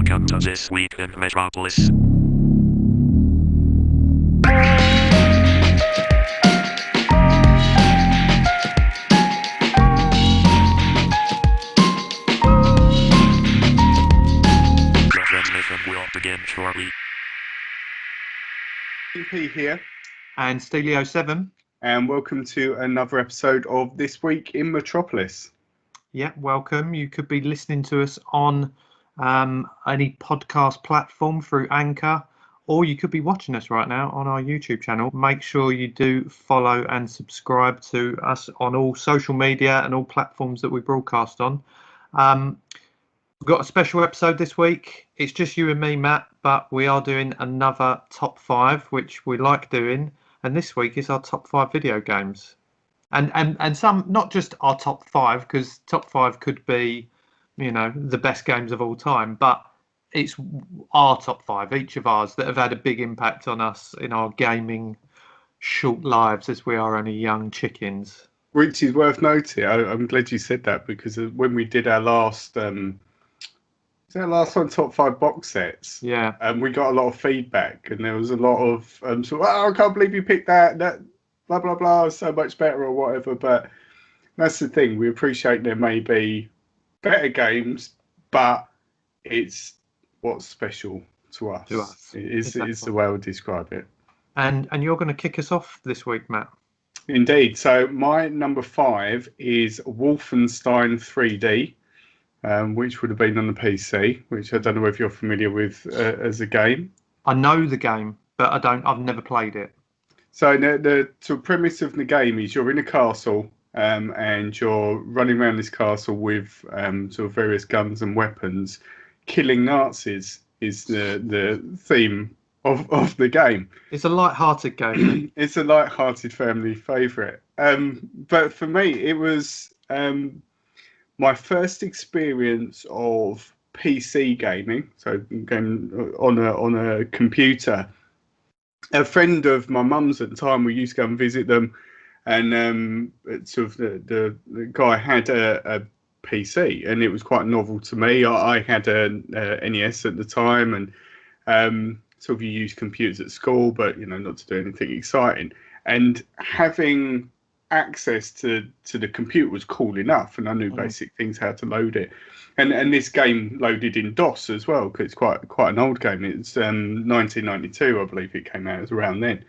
Welcome to This Week in Metropolis. The transmission will begin shortly. EP here, And Steelio7. and welcome to another episode of This Week in Metropolis. Yeah, welcome. You could be listening to us on any podcast platform through Anchor, or you could be watching us right now on our YouTube channel. Make sure you do follow and subscribe to us on all social media and all platforms that we broadcast on. We've got a special episode this week. It's just you and me, Matt, but we are doing another top 5, which we like doing. And this week is our top 5 video games. And some, not just our top 5, because top 5 could be, you know, the best games of all time, but it's our top 5, each of ours, that have had a big impact on us in our gaming short lives, as we are only young chickens. Which is worth noting. I'm glad you said that, because when we did our last one, top 5 box sets, Yeah. we got a lot of feedback, and there was a lot of sort of, I can't believe you picked that blah blah blah, so much better or whatever. But that's the thing, we appreciate there may be better games, but it's what's special to us. It's the way I would describe it. And you're going to kick us off this week, Matt. Indeed. So my number 5 is Wolfenstein 3D, which would have been on the PC, which I don't know if you're familiar with as a game. I know the game, but I've never played it. So the sort of premise of the game is you're in a castle, and you're running around this castle with sort of various guns and weapons. Killing Nazis is the theme of the game. It's a light-hearted game. It's a light-hearted family favourite. But for me, it was my first experience of PC gaming. So game on a computer. A friend of my mum's at the time, we used to go and visit them, and sort of the guy had a PC, and it was quite novel to me. I had a NES at the time, and sort of you use computers at school, but you know, not to do anything exciting. And having access to the computer was cool enough, and I knew basic things, how to load it. And this game loaded in DOS as well, because it's quite an old game. It's 1992, I believe it came out. It was around then.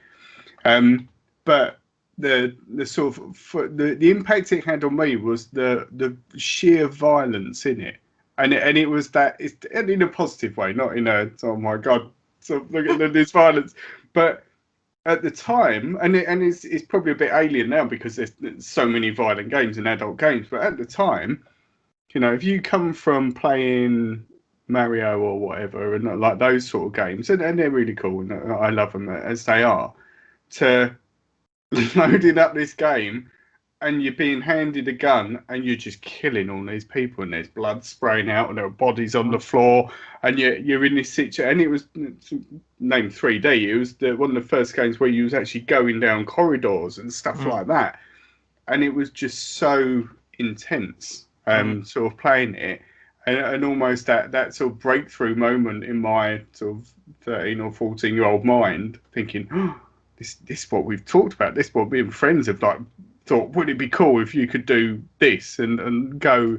But the sort of the impact it had on me was the sheer violence in it, and it was that, it's in a positive way, not in a oh my god, so look at this violence. But at the time, and it's probably a bit alien now because there's so many violent games and adult games, but at the time, you know, if you come from playing Mario or whatever, and like those sort of games, and they're really cool, and I love them as they are, to loading up this game and you're being handed a gun and you're just killing all these people, and there's blood spraying out and there are bodies on the floor, and you're in this situation. And it was named 3D. It was one of the first games where you was actually going down corridors and stuff like that, and it was just so intense. Sort of playing it, and almost that sort of breakthrough moment in my sort of 13 or 14-year-old mind, thinking, oh, this is what we've talked about. This is what me and friends have like thought. Would it be cool if you could do this and go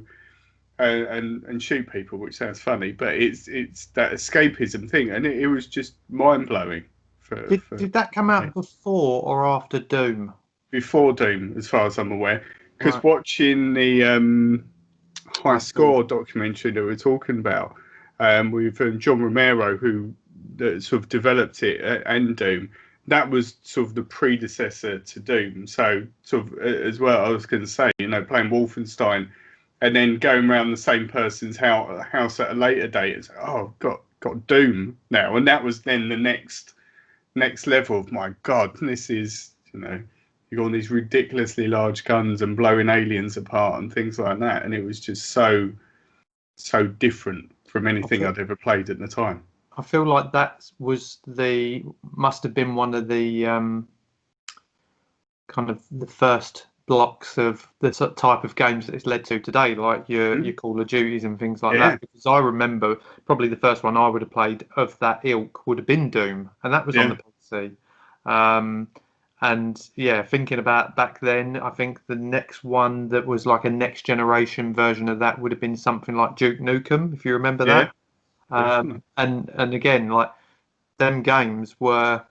and shoot people? Which sounds funny, but it's that escapism thing, and it was just mind blowing. Did that come out before or after Doom? Before Doom, as far as I'm aware, because watching the High Score documentary that we're talking about with John Romero, who sort of developed it, and Doom, that was sort of the predecessor to Doom. So sort of as well, I was going to say, you know, playing Wolfenstein and then going around the same person's house at a later date, it's got Doom now, and that was then the next level of, my god, this is, you know, you got all these ridiculously large guns and blowing aliens apart and things like that, and it was just so different from anything I'd ever played at the time. I feel like that must have been one of the kind of the first blocks of the type of games that it's led to today, like your Call of Duties and things like that. Because I remember probably the first one I would have played of that ilk would have been Doom, and that was on the PC. And yeah, thinking about back then, I think the next one that was like a next generation version of that would have been something like Duke Nukem, if you remember that. And again, like them games were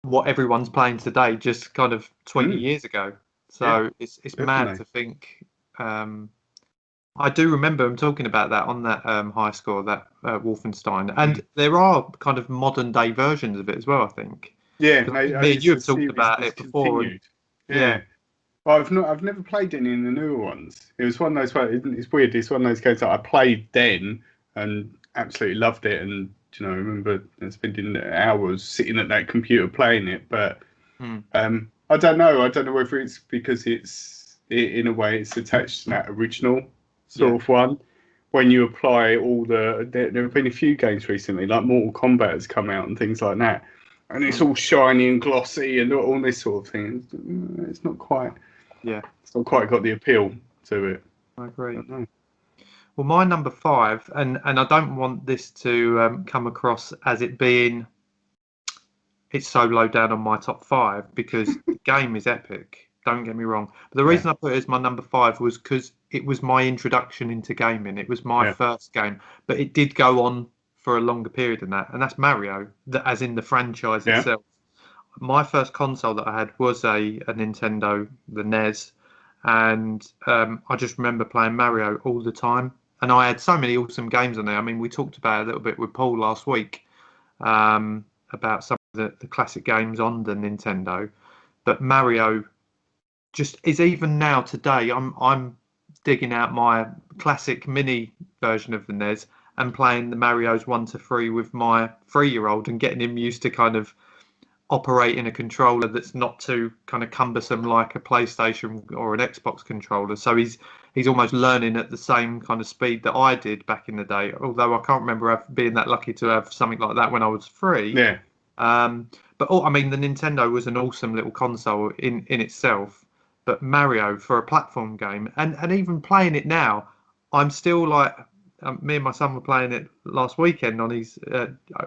what everyone's playing today, just kind of 20 years ago. So it's mad to think. I do remember him talking about that on that high score, that Wolfenstein, and there are kind of modern day versions of it as well, I think. Yeah, you have talked about it before. Yeah. Well, I've never played any in the newer ones. It was one of those. It's weird. It's one of those games that I played then and absolutely loved it, and I remember spending hours sitting at that computer playing it. But I don't know. I don't know whether it's because in a way it's attached to that original sort of one. When you apply all there have been a few games recently, like Mortal Kombat has come out and things like that. And it's all shiny and glossy and all this sort of thing. It's not quite. Yeah. It's not quite got the appeal to it. I agree. Well, my number 5, and I don't want this to come across as it being it's so low down on my top 5 because the game is epic. Don't get me wrong. But the reason I put it as my number 5 was because it was my introduction into gaming. It was my first game, but it did go on for a longer period than that, and that's Mario, as in the franchise itself. My first console that I had was a Nintendo, the NES, and I just remember playing Mario all the time. And I had so many awesome games on there. I mean, we talked about it a little bit with Paul last week about some of the classic games on the Nintendo, but Mario just is even now today. I'm digging out my classic mini version of the NES and playing the Marios 1 to 3 with my 3-year-old and getting him used to kind of operating a controller that's not too kind of cumbersome like a PlayStation or an Xbox controller. So he's almost learning at the same kind of speed that I did back in the day. Although I can't remember being that lucky to have something like that when I was 3. Yeah. But I mean, the Nintendo was an awesome little console in itself. But Mario for a platform game, and even playing it now, I'm still like. Me and my son were playing it last weekend on his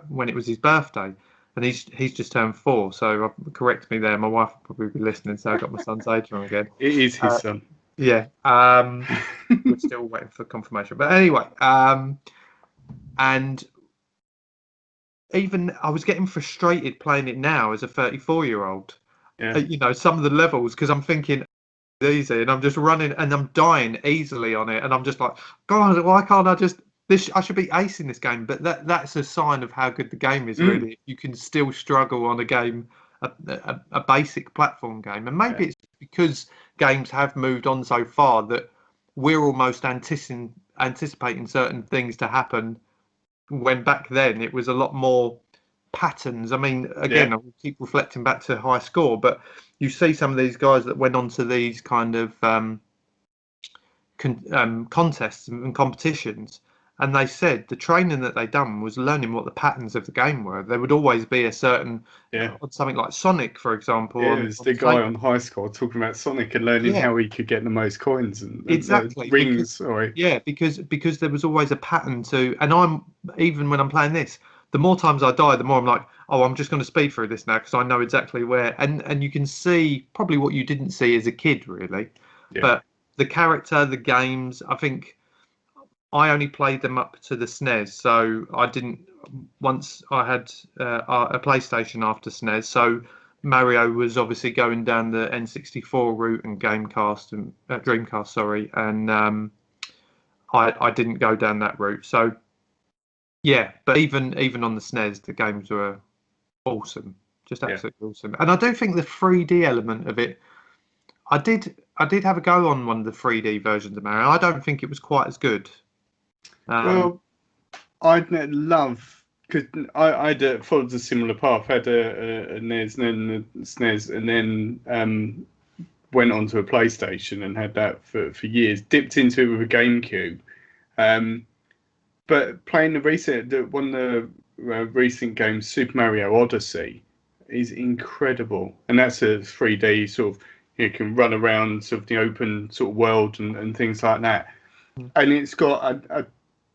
when it was his birthday, and he's just turned 4. So correct me there. My wife will probably be listening, so I got my son's age wrong again. It is his son. Yeah. We're still waiting for confirmation, but anyway. And even I was getting frustrated playing it now as a 34-year-old. Yeah. Some of the levels because I'm thinking. Easy, and I'm just running and I'm dying easily on it, and I'm just like, God, why can't I just I should be acing this game. But that's a sign of how good the game is. Really, you can still struggle on a game, a basic platform game, and maybe it's because games have moved on so far that we're almost anticipating certain things to happen when back then it was a lot more patterns. I mean, again, I keep reflecting back to high score, but you see some of these guys that went on to these kind of contests and competitions, and they said the training that they done was learning what the patterns of the game were. There would always be a certain on something like Sonic, for example. Yeah, there's the guy on high score talking about Sonic and learning how he could get the most coins and exactly rings. Because there was always a pattern to, and even when I'm playing this. The more times I die, the more I'm like, oh, I'm just going to speed through this now because I know exactly where. And you can see probably what you didn't see as a kid, really. Yeah. But the character, the games, I think I only played them up to the SNES. So I didn't. Once I had a PlayStation after SNES. So Mario was obviously going down the N64 route and Dreamcast, sorry. And I didn't go down that route. So. Yeah, but even on the SNES, the games were awesome, just absolutely awesome. And I do think the 3D element of it, I did have a go on one of the 3D versions of Mario. I don't think it was quite as good. Well, I'd love because I'd followed a similar path. I had a NES, and then the SNES, and then went on to a PlayStation and had that for years. Dipped into it with a GameCube. But playing one of the recent games, Super Mario Odyssey, is incredible, and that's a 3D sort of. you can run around sort of the open sort of world and things like that. Mm. And it's got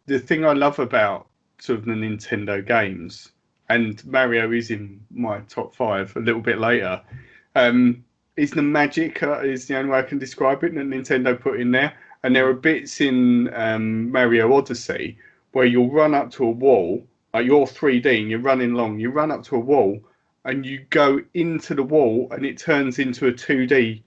the thing I love about sort of the Nintendo games, and Mario is in my top 5 a little bit later, is the magic, is the only way I can describe it, that Nintendo put in there. And there are bits in Mario Odyssey where you'll run up to a wall, like you're 3D and you're running along, you run up to a wall and you go into the wall and it turns into a 2D,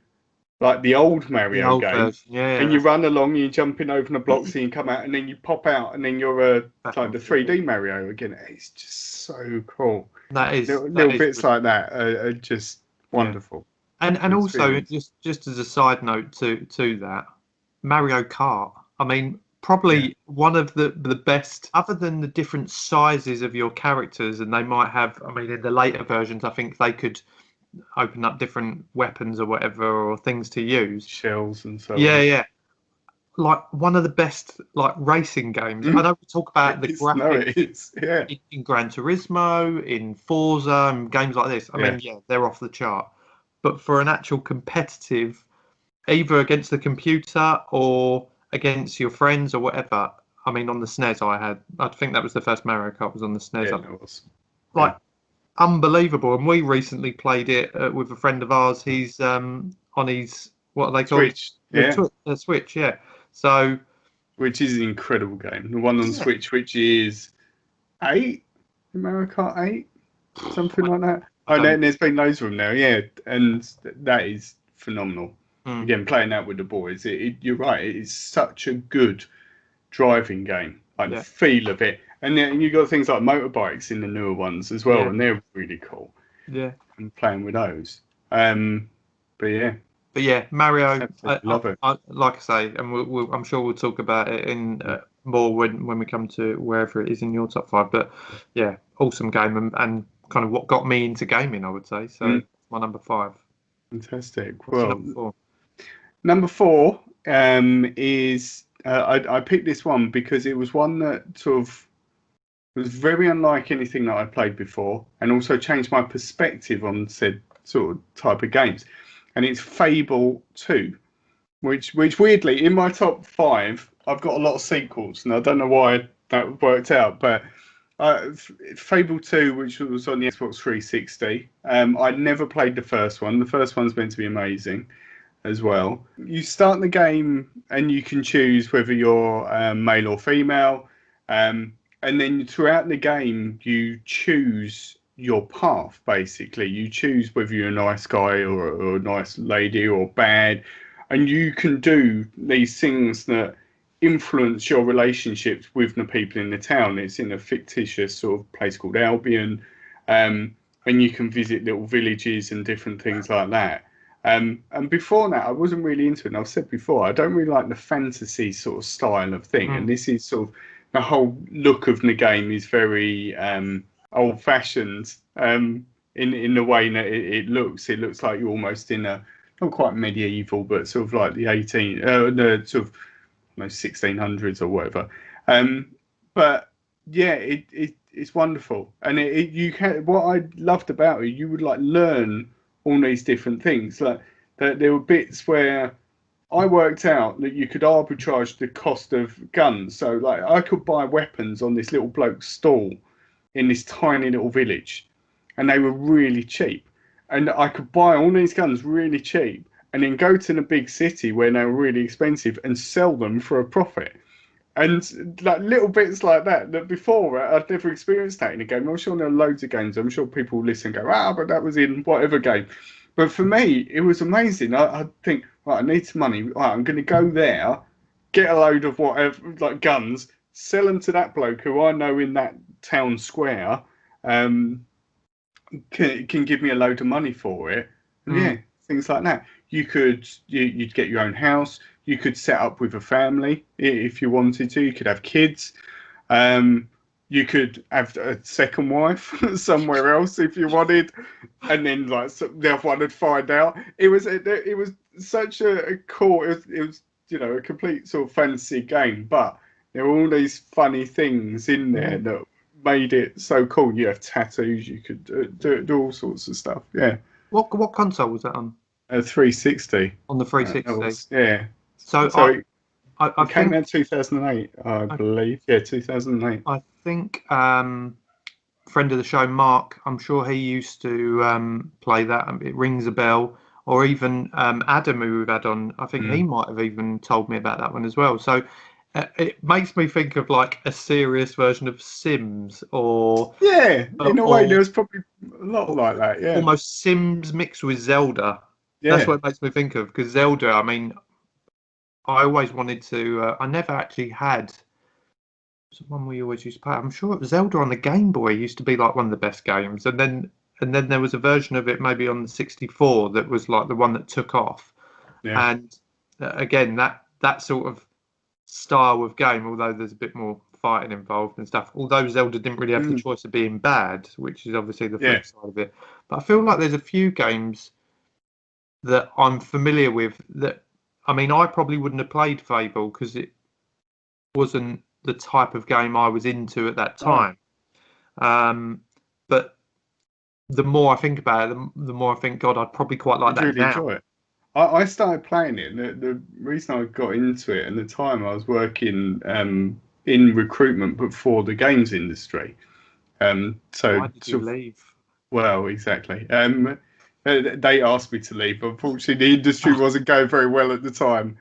like the old The Mario old game. version, yeah. And you run along, you're jumping over the blocks and you come out and then you pop out and then you're Back like on the field. 3D Mario again. It's just so cool. That is Little that is bits like that are just wonderful. And to also experience. just as a side note to that, Mario Kart. I mean, probably one of the best, other than the different sizes of your characters, and they might have. I mean, in the later versions, I think they could open up different weapons or whatever, or things to use. Shells and so Yeah, on. yeah. Like one of the best like racing games. I know we talk about the graphics it is. Yeah. in Gran Turismo, in Forza, and games like this. I mean, yeah, they're off the chart. But for an actual competitive, either against the computer or against your friends or whatever. I mean, on the SNES, I think that was the first Mario Kart was on the SNES. Yeah, it was. Like, unbelievable. And we recently played it with a friend of ours. He's on his, what are they called? Switch. Yeah. Switch, yeah. So, which is an incredible game. The one on Switch, which is 8, Mario Kart 8, something like that. Oh, and there's been loads of them now, yeah, and that is phenomenal. Again, playing that with the boys, you're right, it is such a good driving game, like the feel of it. And then you've got things like motorbikes in the newer ones as well, and they're really cool. Yeah. And playing with those. But yeah, Mario, love it. like I say, and I'm sure we'll talk about it in more when we come to wherever it is in your top 5. But yeah, awesome game and kind of what got me into gaming, I would say. So my number 5. Fantastic. What's Well, number 4 is I picked this one because it was one that sort of was very unlike anything that I played before, and also changed my perspective on said sort of type of games. And it's Fable 2, which weirdly, in my top 5, I've got a lot of sequels, and I don't know why that worked out, but Fable 2, which was on the Xbox 360, I'd never played the first one. The first one's meant to be amazing as well. You start the game, and you can choose whether you're male or female, and then throughout the game, you choose your path. Basically, you choose whether you're a nice guy or a nice lady or bad, and you can do these things that influence your relationships with the people in the town. It's in a fictitious sort of place called Albion, and you can visit little villages and different things like that. And before that, I wasn't really into it. And I've said before, I don't really like the fantasy sort of style of thing. And this is sort of the whole look of the game is very old-fashioned in the way that it looks. It looks like you're almost in a not quite medieval, but sort of like the the sort of 1600s or whatever. But yeah, it's wonderful, and you can. What I loved about it, you would like learn all these different things. Like there were bits where I worked out that you could arbitrage the cost of guns. So like I could buy weapons on this little bloke's stall in this tiny little village, and they were really cheap. And I could buy all these guns really cheap, and then go to the big city where they were really expensive and sell them for a profit. And like little bits like that before I'd never experienced that in a game. I'm sure there are loads of games. I'm sure people listen and go, but that was in whatever game. But for me, it was amazing. I'd think, right, I need some money. Right, I'm going to go there, get a load of whatever, like guns, sell them to that bloke who I know in that town square, can give me a load of money for it. Yeah, things like that. You'd get your own house. You could set up with a family if you wanted to. You could have kids. You could have a second wife somewhere else if you wanted, and then like the other one would find out. It was such a cool. It was a complete sort of fantasy game, but there were all these funny things in there that made it so cool. You have tattoos. You could do all sorts of stuff. Yeah. What console was that on? A 360. on the 360. Yeah. So So I it came think out 2008, I believe. Yeah, 2008. I think friend of the show, Mark, I'm sure he used to play that. It rings a bell. Or even Adam, who we've had on, I think he might have even told me about that one as well. So it makes me think of like a serious version of Sims, or Yeah, in a way, or there was probably a lot like that. Yeah. almost Sims mixed with Zelda. That's Yeah. what it makes me think of. Because Zelda, I mean, I always wanted to. I never actually had. It's one we always used to play. I'm sure Zelda on the Game Boy used to be like one of the best games, and then there was a version of it maybe on the 64 that was like the one that took off. Yeah. And again, that sort of style of game, although there's a bit more fighting involved and stuff, although Zelda didn't really have the choice of being bad, which is obviously the flip side of it. But I feel like there's a few games that I'm familiar with that, I mean, I probably wouldn't have played Fable because it wasn't the type of game I was into at that time. But the more I think about it, the more I think, God, I'd probably quite like I'd that really now. enjoy it. I started playing it. The reason I got into it, and the time I was working in recruitment, but for the games industry. So Why did you leave? well, exactly. They asked me to leave. Unfortunately, the industry wasn't going very well at the time,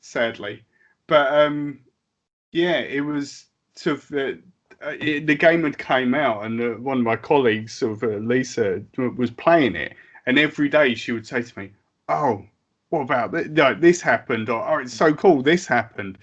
sadly. But yeah, it was sort of the game had came out, and one of my colleagues, sort of Lisa, was playing it, and every day she would say to me, "Oh, what about this? No, this happened?" Or, "Oh, it's so cool, this happened."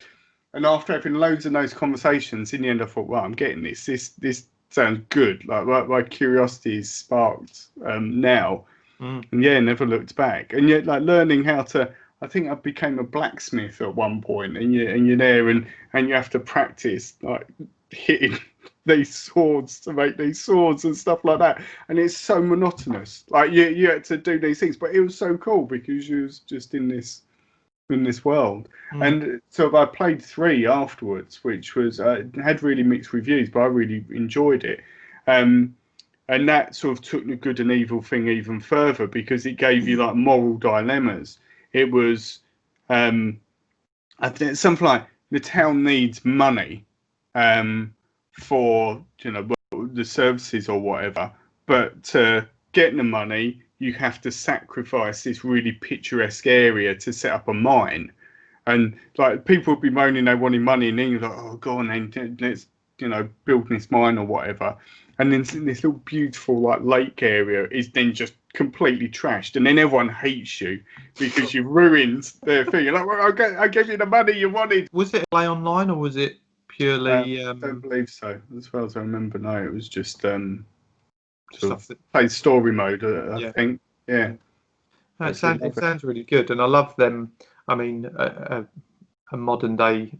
And after having loads of those conversations, in the end, I thought, "Well, I'm getting this. This sounds good." Like my curiosity is sparked now, and yeah, never looked back. And yet, like learning how to. I think I became a blacksmith at one point, and you're there, and you have to practice like hitting these swords to make these swords and stuff like that. And it's so monotonous. Like you had to do these things, but it was so cool because you was just in this world. And so I played 3 afterwards, which was had really mixed reviews, but I really enjoyed it. And that sort of took the good and evil thing even further because it gave you like moral dilemmas. It was I think something like the town needs money for the services or whatever, but to get the money you have to sacrifice this really picturesque area to set up a mine. And like people would be moaning they wanted money, and then you're like, oh, go on then, let's build this mine or whatever. And then this little beautiful like lake area is then just completely trashed, and then everyone hates you because you ruined their thing. You're like, well, I gave you the money you wanted. Was it play online or was it purely? I don't believe so. As far as I remember, no, it was just Stuff that, played story mode. I yeah. think, yeah. No, it sounds really good, and I love them. I mean, a modern day,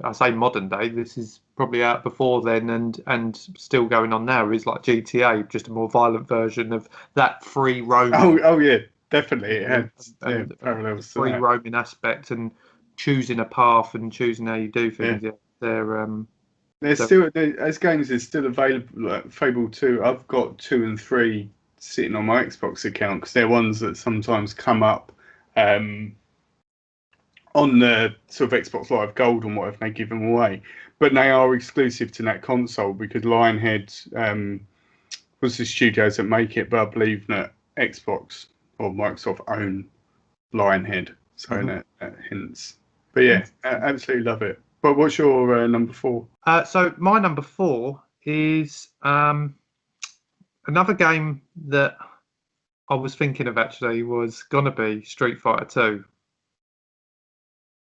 I say modern day. This is probably out before then, and still going on now. Is like GTA, just a more violent version of that free roaming. Oh yeah, definitely. It had parallels to free that. roaming aspect and choosing a path and choosing how you do things. Yeah, There's still as games is still available. Like Fable 2, I've got 2 and 3 sitting on my Xbox account because they're ones that sometimes come up on the sort of Xbox Live Gold and whatever they give them away. But they are exclusive to that console because Lionhead was the studios that make it, but I believe that Xbox or Microsoft own Lionhead, so that hints. But yeah, absolutely love it. But what's your number 4? So my number 4 is another game that I was thinking of actually was gonna be Street Fighter 2.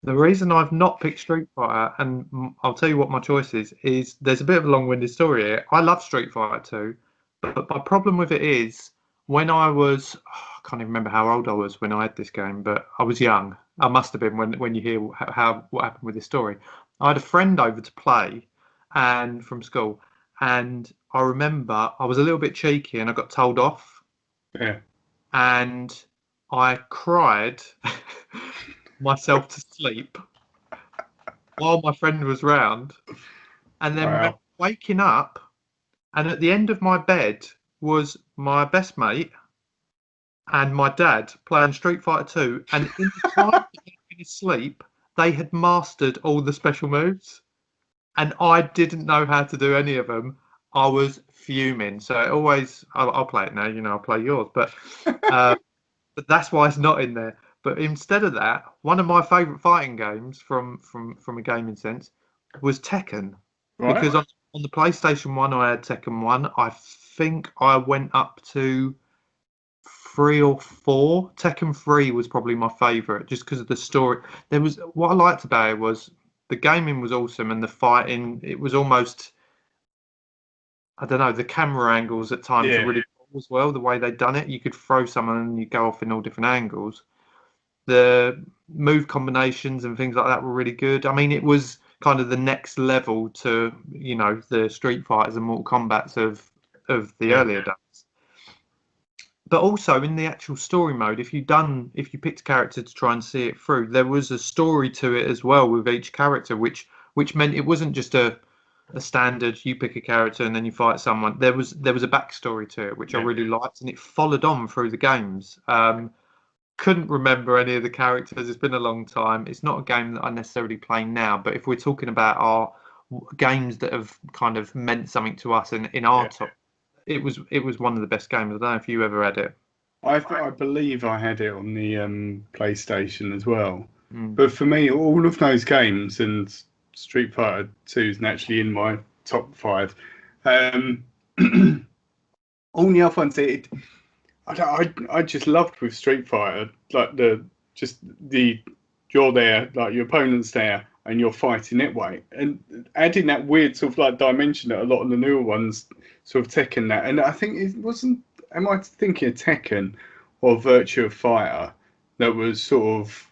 The reason I've not picked Street Fighter, and I'll tell you what my choice is there's a bit of a long-winded story here. I love Street Fighter 2, but my problem with it is when I was, I can't even remember how old I was when I had this game, but I was young. I must have been when you hear what happened with this story. I had a friend over to play and from school, and I remember I was a little bit cheeky and I got told off. Yeah. And I cried myself to sleep while my friend was round, and then waking up, and at the end of my bed was my best mate and my dad playing Street Fighter 2, and in the time he had been asleep, they had mastered all the special moves, and I didn't know how to do any of them. I was fuming. So it always, I'll play it now. I'll play yours, but that's why it's not in there. But instead of that, one of my favourite fighting games from a gaming sense was Tekken, Right. because on the PlayStation 1 I had Tekken 1. I think I went up to 3 or 4. Tekken 3 was probably my favourite, just because of the story. What I liked about it was the gaming was awesome, and the fighting, it was almost, I don't know, the camera angles at times were really cool as well. The way they'd done it, you could throw someone and you go off in all different angles. The move combinations and things like that were really good. I mean, it was kind of the next level to the Street Fighters and Mortal Kombats of the earlier days. But also in the actual story mode, if you picked a character to try and see it through, there was a story to it as well with each character, which meant it wasn't just a standard, you pick a character and then you fight someone. There was a backstory to it, which I really liked, and it followed on through the games. Couldn't remember any of the characters. It's been a long time. It's not a game that I necessarily play now, but if we're talking about our games that have kind of meant something to us in our top, it was one of the best games. I don't know if you ever had it. I believe I had it on the PlayStation as well. But for me, all of those games, and Street Fighter 2 is naturally in my top 5. All the other ones, I just loved with Street Fighter, like you're there, like your opponent's there, and you're fighting that way, and adding that weird sort of like dimension that a lot of the newer ones sort of Tekken that, and I think it wasn't. Am I thinking of Tekken or Virtua Fighter that was sort of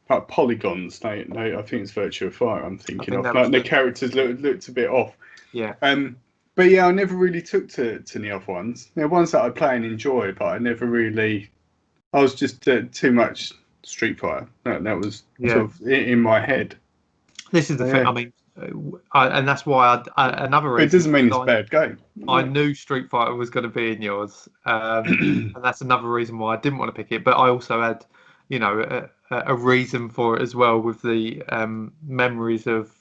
like polygons? I think it's Virtua Fighter. I'm thinking of like the characters looked a bit off. Yeah. But yeah, I never really took to the other ones. They're ones that I play and enjoy, but I never really. I was just too much Street Fighter. That was sort of in my head. This is the thing. I mean, and that's why another reason. It doesn't mean it's a bad game. I knew Street Fighter was going to be in yours, and that's another reason why I didn't want to pick it. But I also had, a reason for it as well, with the memories of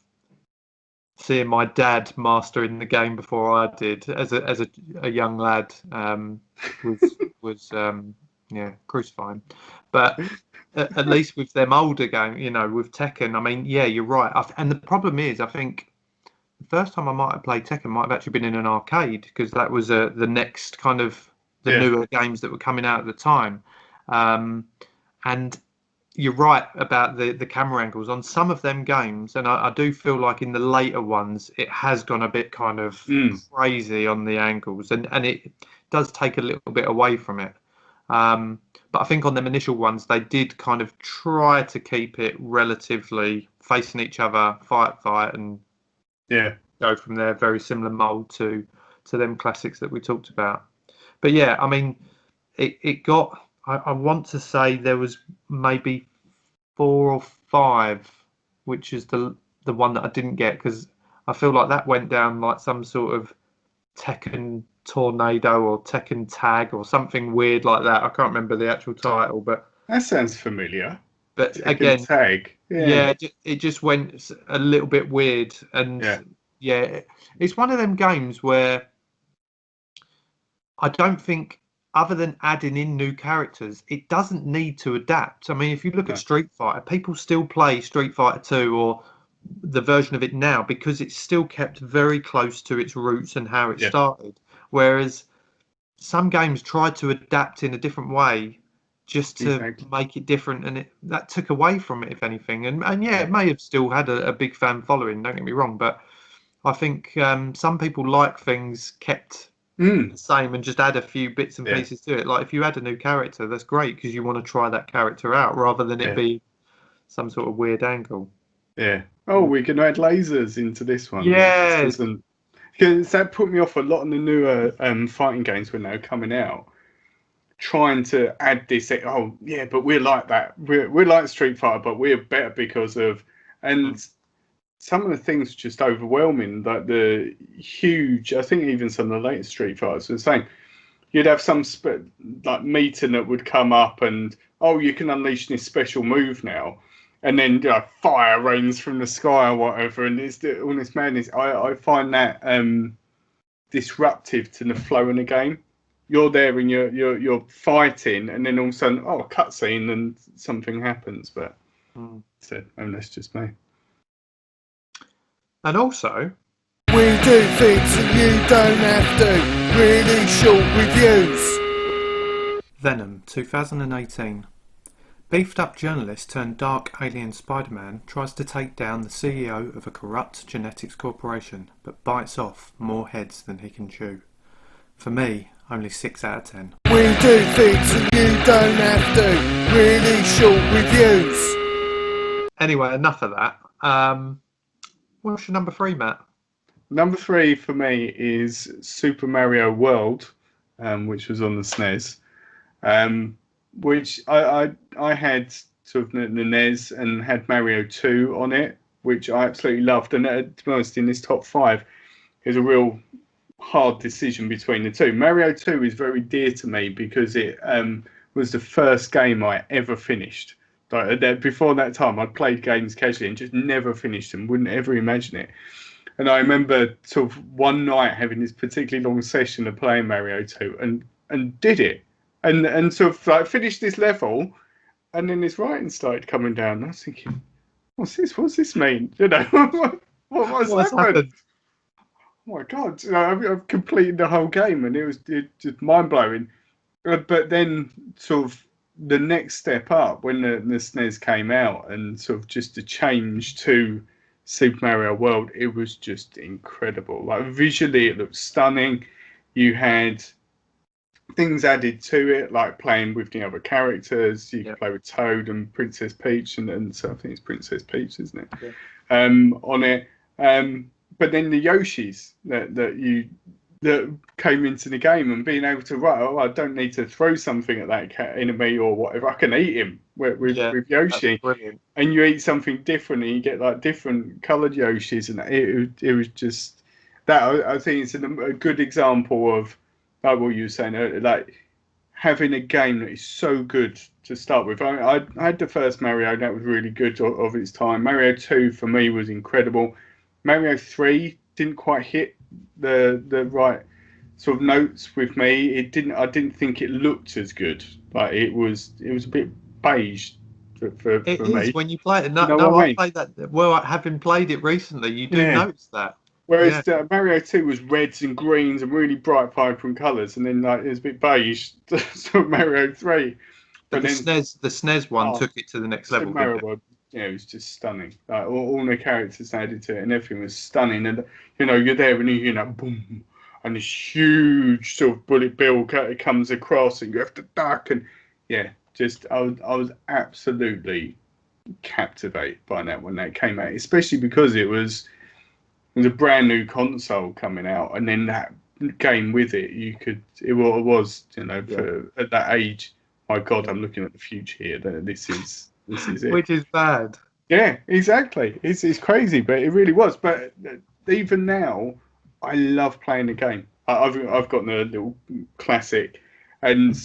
seeing my dad mastering the game before I did as a young lad. Was crucifying. But at least with them older games, with Tekken, I mean, yeah, you're right. And the problem is, I think the first time I might have played Tekken might have actually been in an arcade, because that was the next kind of newer games that were coming out at the time. And you're right about the camera angles on some of them games, and I do feel like in the later ones it has gone a bit kind of crazy on the angles, and it does take a little bit away from it. But I think on them initial ones they did kind of try to keep it relatively facing each other, fight, and go from there. Very similar mold to them classics that we talked about. But yeah, I mean, it got. I want to say there was maybe 4 or 5, which is the one that I didn't get, because I feel like that went down like some sort of Tekken Tornado or Tekken Tag or something weird like that. I can't remember the actual title, but that sounds familiar. But Tekken again, Tag. It just went a little bit weird, and it's one of them games where I don't think, other than adding in new characters, it doesn't need to adapt. I mean, if you look at Street Fighter, people still play Street Fighter 2 or the version of it now because it's still kept very close to its roots and how it started. Whereas some games tried to adapt in a different way just to make it different, and that took away from it, if anything. And it may have still had a big fan following, don't get me wrong, but I think some people like things kept the same and just add a few bits and pieces to it. Like if you add a new character, that's great because you want to try that character out rather than it be some sort of weird angle. Yeah. Oh, we can add lasers into this one. Yeah. Because that put me off a lot of the newer fighting games when they were coming out. Trying to add this, but we're like that. We're like Street Fighter, but we're better because of, and some of the things just overwhelming. Like the huge, I think even some of the latest Street Fighters were saying you'd have some like meeting that would come up and, oh, you can unleash this special move now. And then fire rains from the sky or whatever. And it's all this madness. I find that disruptive to the flow in the game. You're there and you're fighting, and then all of a sudden, cutscene, and something happens. But and that's just me. And also, we do things and you don't have to. Really short reviews. Venom 2018. Beefed up journalist turned dark alien Spider-Man tries to take down the CEO of a corrupt genetics corporation, but bites off more heads than he can chew. For me, only 6 out of 10. We do things and you don't have to. Really short reviews. Anyway, enough of that. What's your number 3, Matt? Number 3 for me is Super Mario World, which was on the SNES. Which I had sort of the NES and had Mario 2 on it, which I absolutely loved. And to be honest, in this top 5, is a real hard decision between the two. Mario 2 is very dear to me because it was the first game I ever finished. Like, before that time, I'd played games casually and just never finished them, wouldn't ever imagine it. And I remember sort of one night having this particularly long session of playing Mario 2 and did it. And sort of like finished this level, and then this writing started coming down. And I was thinking, what's this? What's this mean? You know, what's happened? Oh my God! You know, I've completed the whole game, and it was just mind blowing. But then, sort of the next step up when the SNES came out, and sort of just the change to Super Mario World, it was just incredible. Like visually, it looked stunning. You had things added to it, like playing with the other characters. You could play with Toad and Princess Peach, and so I think it's Princess Peach, isn't it? Yeah. On it. But then the Yoshis that came into the game, and being able to I don't need to throw something at that enemy or whatever. I can eat him with Yoshi, and you eat something different, and you get like different coloured Yoshis, and it was just that. I think it's a good example of like what you were saying earlier, like having a game that is so good to start with. I had the first Mario, that was really good of its time. Mario 2 for me was incredible. Mario 3 didn't quite hit the right sort of notes with me. I didn't think it looked as good. Like it was a bit beige for me. It is when you play it. No, I played that. Well, having played it recently, you do notice that. Whereas Mario 2 was reds and greens and really bright, vibrant colours, and then like it was a bit beige. So Mario 3, but the SNES one took it to the next level. Mario World, it was just stunning. Like all the characters added to it, and everything was stunning. And you know, you're there and you hear that boom, and this huge sort of bullet bill comes across, and you have to duck. And just I was absolutely captivated by that when that came out, especially because it was a brand new console coming out, and then that game with it, it was at that age, my God, I'm looking at the future here. This is it. Which is bad. Yeah, exactly. It's crazy, but it really was. But even now, I love playing the game. I've got the little classic, and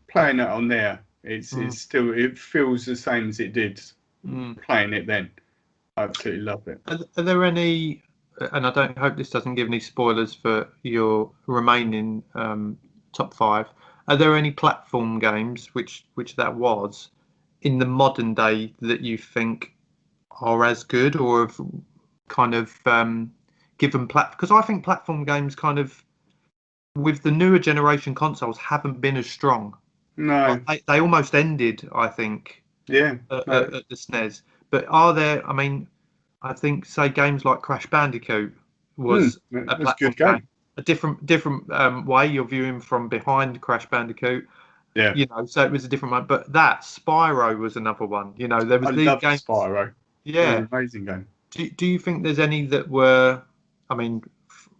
playing it on there, it's still, it feels the same as it did playing it then. I absolutely love it. Are there any? And I don't hope this doesn't give any spoilers for your remaining top 5. Are there any platform games which that was in the modern day that you think are as good or have kind of given because I think platform games kind of with the newer generation consoles haven't been as strong. No, they almost ended, I think. Yeah, at the SNES. But are there? I mean, I think say games like Crash Bandicoot was a platform game. A different way you're viewing from behind Crash Bandicoot. Yeah. You know, so it was a different one. But that Spyro was another one. You know, there was these games. Spyro. Yeah. Amazing game. Do you think there's any that were? I mean,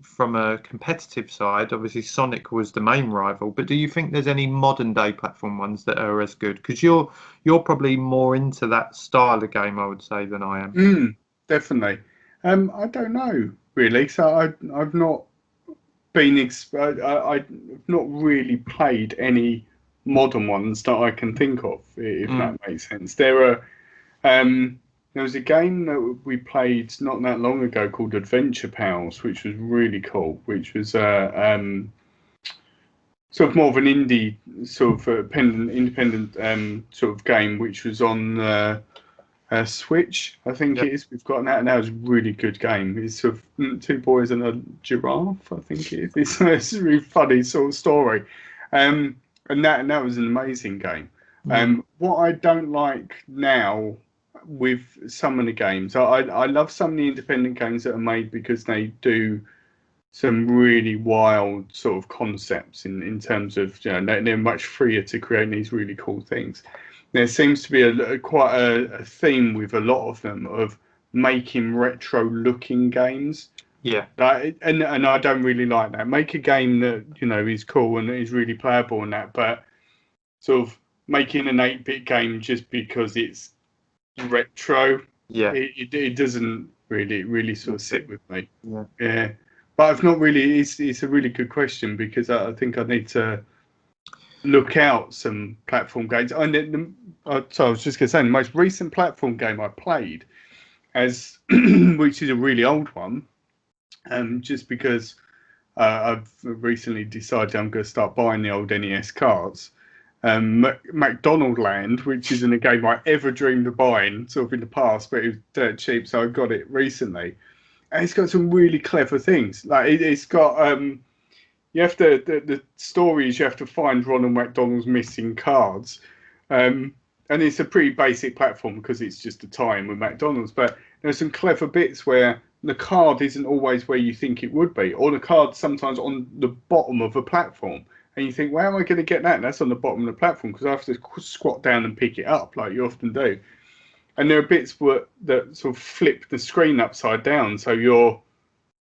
from a competitive side, obviously Sonic was the main rival. But do you think there's any modern day platform ones that are as good? Because you're probably more into that style of game, I would say, than I am. Definitely. I don't know really. So I've not I've not really played any modern ones that I can think of, if that makes sense. There was a game that we played not that long ago called Adventure Pals, which was really cool. Which was sort of more of an indie, sort of independent sort of game, which was on Switch, I think it is. We've got that, and that was a really good game. It's sort of two boys and a giraffe, I think it is. It's a really funny sort of story, and that was an amazing game. What I don't like now with some of the games, I love some of the independent games that are made because they do some really wild sort of concepts in terms of, you know, they're much freer to create these really cool things. There seems to be quite a theme with a lot of them of making retro-looking games. Yeah. And I don't really like that. Make a game that, you know, is cool and is really playable and that, but sort of making an 8-bit game just because it's retro, it doesn't really sort of sit with me. Yeah. But I've not really. It's a really good question because I think I need to look out some platform games. So I was just going to say, the most recent platform game I played, which is a really old one, just because I've recently decided I'm going to start buying the old NES cards. McDonald Land, which isn't a game I ever dreamed of buying, sort of in the past, but it was dirt cheap, so I got it recently. And it's got some really clever things. Like it's got you have to the story is you have to find Ronald McDonald's missing cards, and it's a pretty basic platform because it's just a tie-in with McDonald's. But there's some clever bits where the card isn't always where you think it would be, or the card's sometimes on the bottom of a platform, and you think, "Where am I going to get that?" And that's on the bottom of the platform because I have to squat down and pick it up like you often do. And there are bits that sort of flip the screen upside down, so you're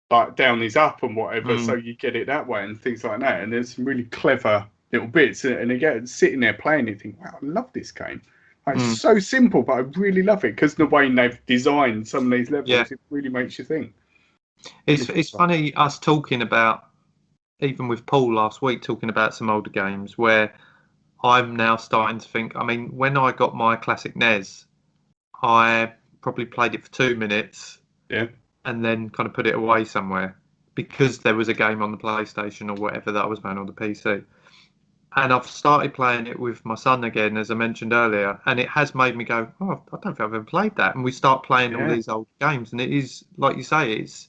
like down is up and whatever, so you get it that way and things like that. And there's some really clever little bits. And again, sitting there playing it, you think, wow, I love this game. Like, it's so simple, but I really love it because the way they've designed some of these levels, it really makes you think. It's funny us talking about, even with Paul last week, talking about some older games where I'm now starting to think, I mean, when I got my classic NES, I probably played it for 2 minutes and then kind of put it away somewhere because there was a game on the PlayStation or whatever that I was playing on the PC. And I've started playing it with my son again, as I mentioned earlier, and it has made me go, oh, I don't think I've ever played that. And we start playing all these old games, and it is, like you say, it's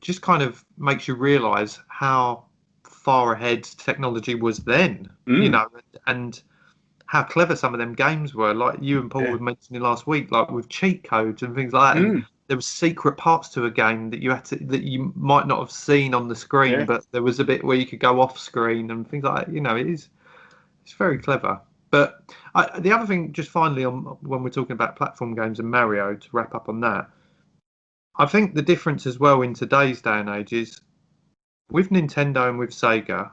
just kind of makes you realise how far ahead technology was then, you know, and how clever some of them games were, like you and Paul were mentioning last week, like with cheat codes and things like that. And there was secret parts to a game that you might not have seen on the screen, but there was a bit where you could go off screen and things like that. You know, it's very clever. But the other thing, just finally, when we're talking about platform games and Mario, to wrap up on that, I think the difference as well in today's day and age is with Nintendo and with Sega,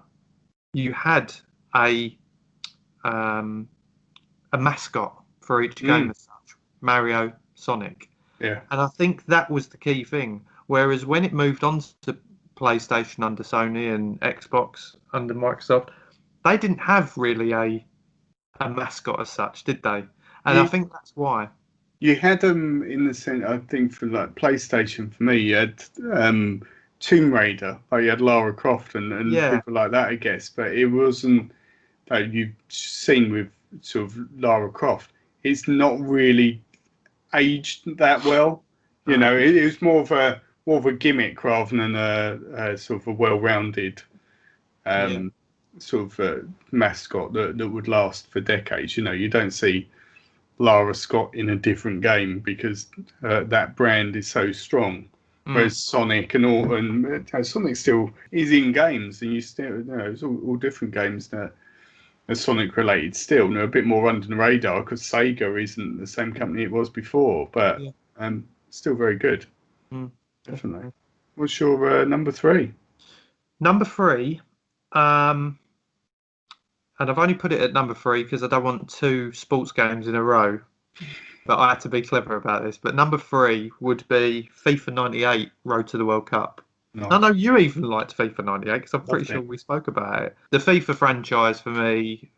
you had a mascot for each game as such, Mario, Sonic. And I think that was the key thing. Whereas when it moved on to PlayStation under Sony and Xbox under Microsoft, they didn't have really a mascot as such, did they? And I think that's why. You had them in the sense, I think, for like PlayStation, for me, you had Tomb Raider, like you had Lara Croft and people like that, I guess. But it wasn't, like you've seen with sort of Lara Croft, it's not really aged that well. You know, it was more of a gimmick rather than a sort of a well-rounded sort of mascot that would last for decades. You know, you don't see Lara Scott in a different game because that brand is so strong. Whereas Sonic and Sonic still is in games, and you still, you know, it's all different games that are Sonic related still. And they're a bit more under the radar because Sega isn't the same company it was before, but still very good. Definitely. What's your number 3? Number 3, and I've only put it at number 3 because I don't want 2 sports games in a row. But I had to be clever about this. But number 3 would be FIFA 98 Road to the World Cup. No. I know you even liked FIFA 98 because I'm pretty Loved sure it. we spoke about it. The FIFA franchise for me,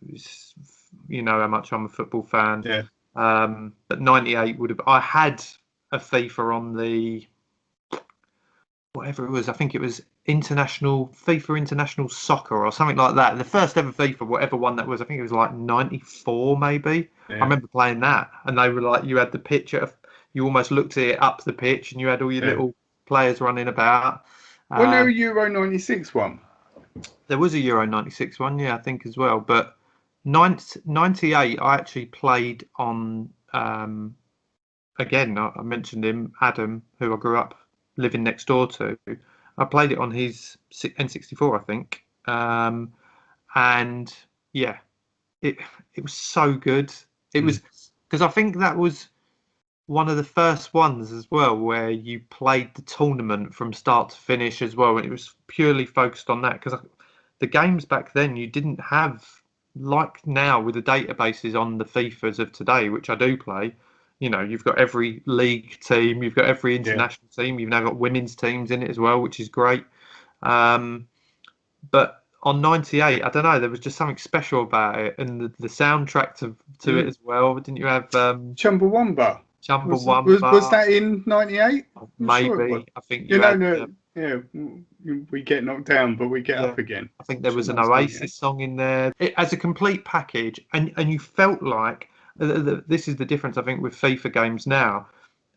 you know how much I'm a football fan. Yeah. But 98 would have. I had a FIFA on the whatever it was. I think it was FIFA International Soccer or something like that. The first ever FIFA, whatever one that was. I think it was like 94 maybe. I Yeah. remember playing that, and they were like, you had the picture. You almost looked at it up the pitch, and you had all your Yeah. little players running about. Wasn't there a Euro 96 one? There was a Euro 96 one, yeah, I think as well. But 98, I actually played on, again, I mentioned him, Adam, who I grew up living next door to. I played it on his N64, I think. And yeah, it was so good. It was because I think that was one of the first ones as well where you played the tournament from start to finish as well, and it was purely focused on that because the games back then you didn't have like now with the databases on the FIFAs of today, which I do play. You know, you've got every league team, you've got every international team, you've now got women's teams in it as well, which is great. But on 98, I don't know, there was just something special about it, and the soundtrack to it as well. Didn't you have Chumbawamba. Chumbawamba? Was that in 98? Maybe. I think You you know, had. no, yeah, we get knocked down, but we get Yeah. up again. I think there was an that was Oasis 98. song in there as a complete package, and you felt like this is the difference I think with FIFA games now.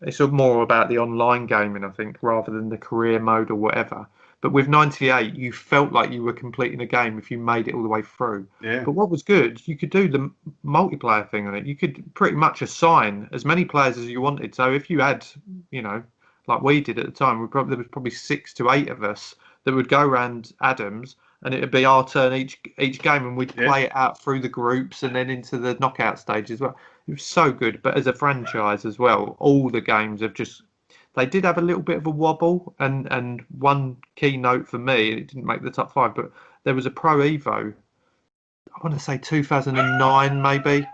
It's more about the online gaming, I think, rather than the career mode or whatever. But with 98, you felt like you were completing a game if you made it all the way through. Yeah. But what was good, you could do the multiplayer thing on it. You could pretty much assign as many players as you wanted. So if you had, you know, like we did at the time, there was probably 6 to 8 of us that would go around Adams, and it would be our turn each game, and we'd play it out through the groups and then into the knockout stage as well. It was so good. But as a franchise as well, all the games have just. They did have a little bit of a wobble, and one key note for me, it didn't make the top 5, but there was a Pro Evo, I want to say 2009 maybe,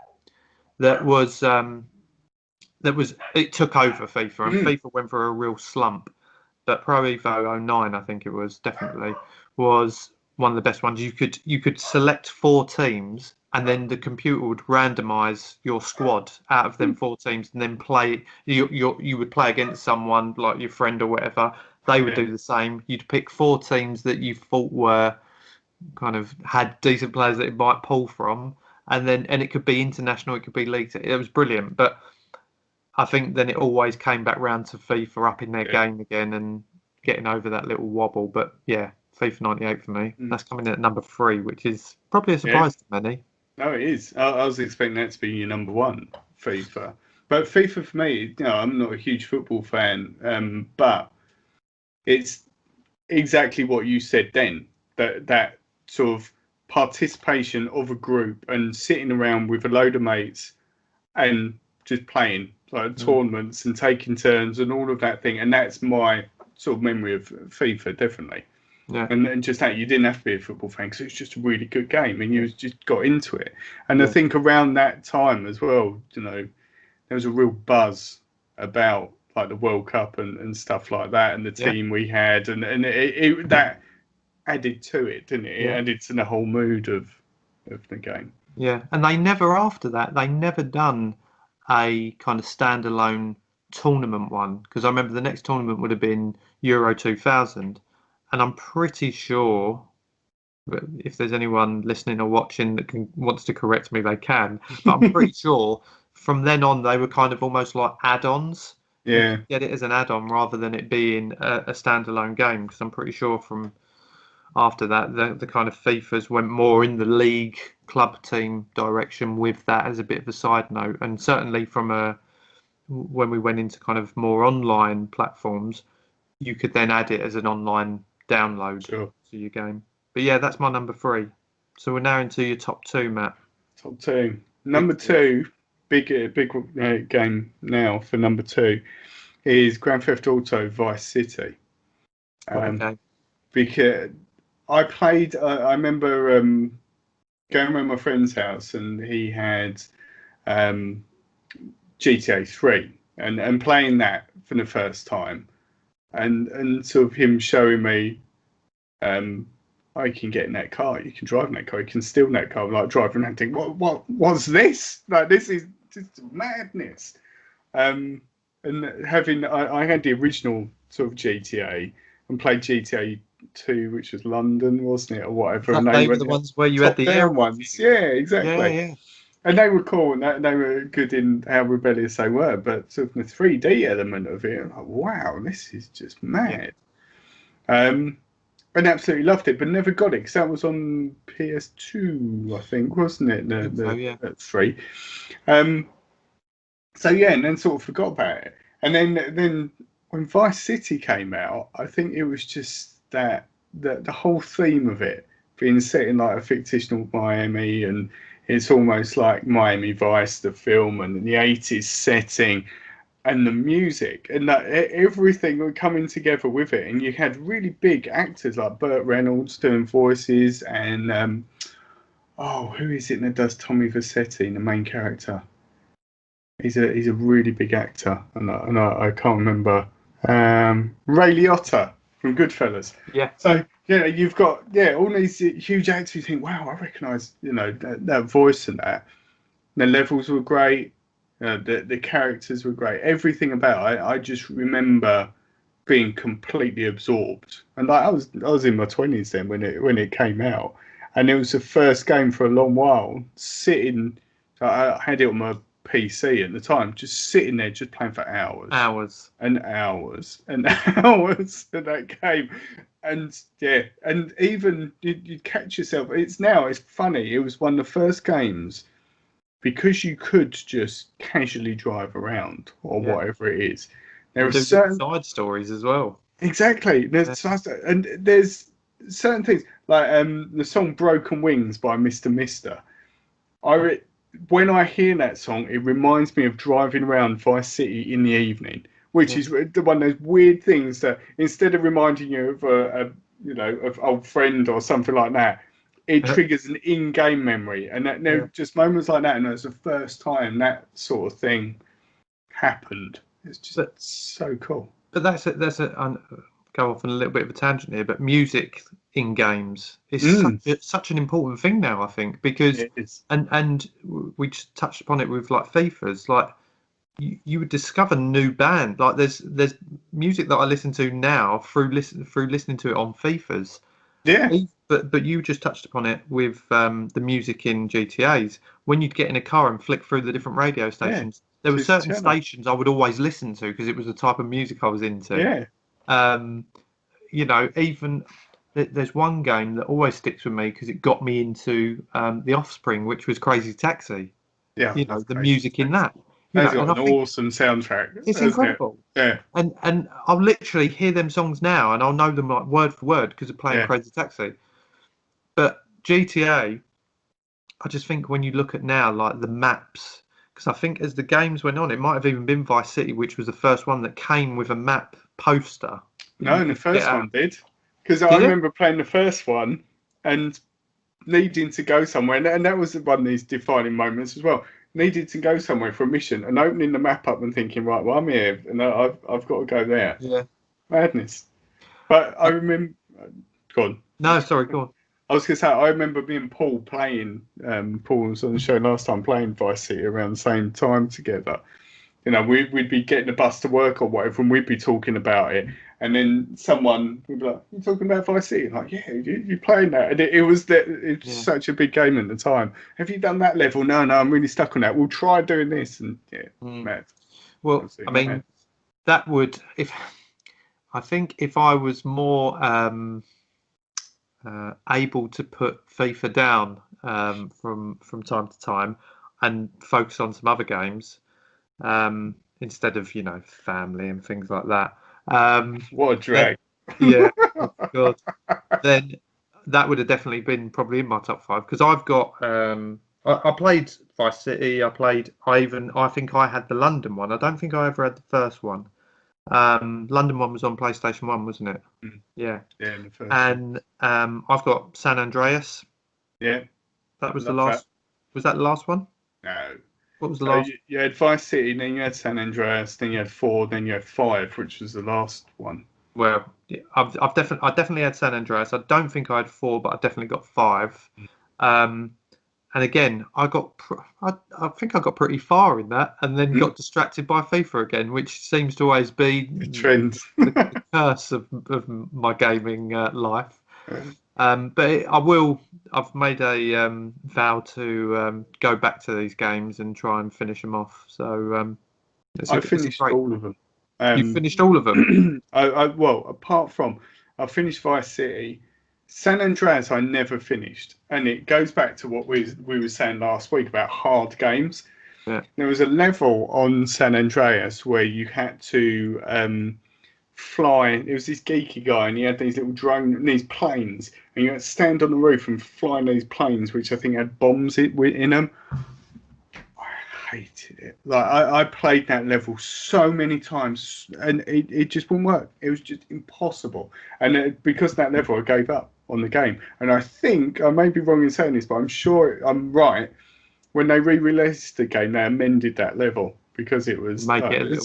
that was it took over FIFA, and FIFA went for a real slump. But Pro Evo 09, I think it was, definitely was one of the best ones. You could select 4 teams, and then the computer would randomize your squad out of them 4 teams, and then play. You would play against someone like your friend or whatever. They would do the same. You'd pick 4 teams that you thought were kind of had decent players that it might pull from, and it could be international, it could be league. It was brilliant, but I think then it always came back round to FIFA upping their game again and getting over that little wobble. But yeah, FIFA 98 for me. That's coming in at number 3, which is probably a surprise to many. No, it is. I was expecting that to be your number 1, FIFA. But FIFA for me, you know, I'm not a huge football fan, but it's exactly what you said then. That sort of participation of a group and sitting around with a load of mates and just playing like tournaments and taking turns and all of that thing. And that's my sort of memory of FIFA, definitely. Yeah. And just that you didn't have to be a football fan because it was just a really good game and you just got into it. And I think around that time as well, you know, there was a real buzz about like the World Cup and stuff like that, and the team we had, and it that added to it, didn't it? It added to the whole mood of the game. Yeah, and they never done a kind of standalone tournament one, because I remember the next tournament would have been Euro 2000, and I'm pretty sure, if there's anyone listening or watching that wants to correct me, they can. But I'm pretty sure from then on they were kind of almost like add-ons. Yeah, get it as an add-on rather than it being a standalone game, because I'm pretty sure from after that the kind of FIFAs went more in the league club team direction with that as a bit of a side note. And certainly from when we went into kind of more online platforms, you could then add it as an online download to your game. But yeah, that's my number 3. So we're now into your top 2, Matt. Top 2. Number 2, big game now for number 2 is Grand Theft Auto Vice City. Because I played, I remember going around my friend's house and he had GTA 3 and playing that for the first time. and sort of him showing me, oh, you can get in that car, you can drive in that car, you can steal in that car, like driving around thinking, what's this? Like, this is just madness. And having, I had the original sort of GTA and played GTA 2, which was London, wasn't it, or whatever. And They were the ones where you had the air ones. Yeah, exactly. Yeah. And they were cool, and they were good in how rebellious they were. But sort of the 3D element of it, I'm like, wow, this is just mad. And absolutely loved it, but never got it because that was on PS2, I think, wasn't it? The 3. So yeah, and then sort of forgot about it. And then when Vice City came out, I think it was just that the whole theme of it being set in like a fictional Miami, and it's almost like Miami Vice, the film, and the 80s setting. And the music and that everything were coming together with it, and you had really big actors like Burt Reynolds doing voices, and who is it that does Tommy Vercetti, the main character? He's a really big actor, and I can't remember. Ray Liotta from Goodfellas. Yeah. So you've got all these huge actors. You think, wow, I recognise that voice and that. The levels were great. The characters were great. Everything about it, I just remember being completely absorbed. And like, I was in my 20s then when it came out, and it was the first game for a long while. Sitting, I had it on my PC at the time, just sitting there, just playing for hours and hours and hours of that game. And and even you'd catch yourself. It's funny. It was one of the first games, because you could just casually drive around or whatever it is. There are certain side stories as well. Exactly. There's certain things like the song "Broken Wings" by Mr. Mister. When I hear that song, it reminds me of driving around Vice City in the evening, which is one of those weird things that instead of reminding you of of old friend or something like that, it triggers an in-game memory, and there are just moments like that, and it's the first time that sort of thing happened. It's just so cool. But that's go off on a little bit of a tangent here, but music in games is such an important thing now, I think, because it is. And we just touched upon it with like FIFAs, like you would discover new band, like there's music that I listen to now through listening to it on FIFAs. Yeah. But you just touched upon it with the music in GTAs. When you'd get in a car and flick through the different radio stations, there were certain stations I would always listen to because it was the type of music I was into. Yeah. Even there's one game that always sticks with me because it got me into The Offspring, which was Crazy Taxi. Yeah. The music in that. That's got an awesome soundtrack. It's incredible. Yeah. And I'll literally hear them songs now, and I'll know them like word for word because of playing Crazy Taxi. But GTA, I just think when you look at now, like the maps, because I think as the games went on, it might have even been Vice City, which was the first one that came with a map poster. No, the first one did. Because I remember playing the first one and needing to go somewhere, and that was one of these defining moments as well. Needed to go somewhere for a mission and opening the map up and thinking, right, well, I'm here and I've got to go there. Yeah. Madness. But I remember... Go on. No, sorry, go on. I was going to say, I remember me and Paul playing, Paul was on the show last time, playing Vice City around the same time together. We'd be getting the bus to work or whatever, and we'd be talking about it. And then someone would be like, "You talking about Vice City?" I'm like, "Yeah, you're playing that." And it was such a big game at the time. Have you done that level? No, I'm really stuck on that. We'll try doing this. And mad. Well, I mean, mad. That would, if I was more able to put FIFA down from time to time and focus on some other games instead of family and things like that. What a drag. Oh God. Then that would have definitely been probably in my top 5 because I've got I played Vice City. I think I had the London one. I don't think I ever had the first one. London one was on PlayStation 1, wasn't it? Yeah. Yeah, the first and I've got San Andreas. Yeah. That was the last. Was that the last one? No. What was the last? You had Vice City, then you had San Andreas, then you had 4, then you had 5, which was the last one. Well, yeah, I definitely had San Andreas. I don't think I had 4, but I definitely got 5. And again, I think I got pretty far in that, and then got distracted by FIFA again, which seems to always be Trend. the curse of my gaming life. But I've made a vow to go back to these games and try and finish them off. So I finished all of them. You finished all of them? Well, apart from I finished Vice City. San Andreas I never finished, and it goes back to what we were saying last week about hard games. Yeah. There was a level on San Andreas where you had to fly. It was this geeky guy, and he had these little these planes, and you had to stand on the roof and fly these planes, which I think had bombs in them. I hated it. Like I played that level so many times, and it just wouldn't work. It was just impossible, and because of that level, I gave up on the game. And I think I may be wrong in saying this, but I'm sure I'm right. When they re-released the game, they amended that level because it was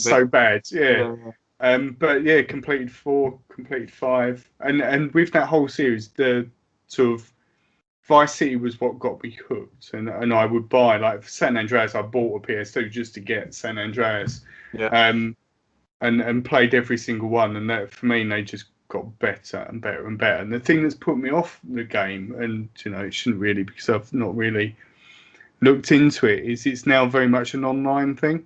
so bad. Yeah. But yeah, completed 4, completed 5, and with that whole series, the sort of Vice City was what got me hooked, and I would buy, like for San Andreas, I bought a PS2 just to get San Andreas, and played every single one, and that for me they just got better and better and better. And the thing that's put me off the game, and it shouldn't really, because I've not really looked into it, is it's now very much an online thing,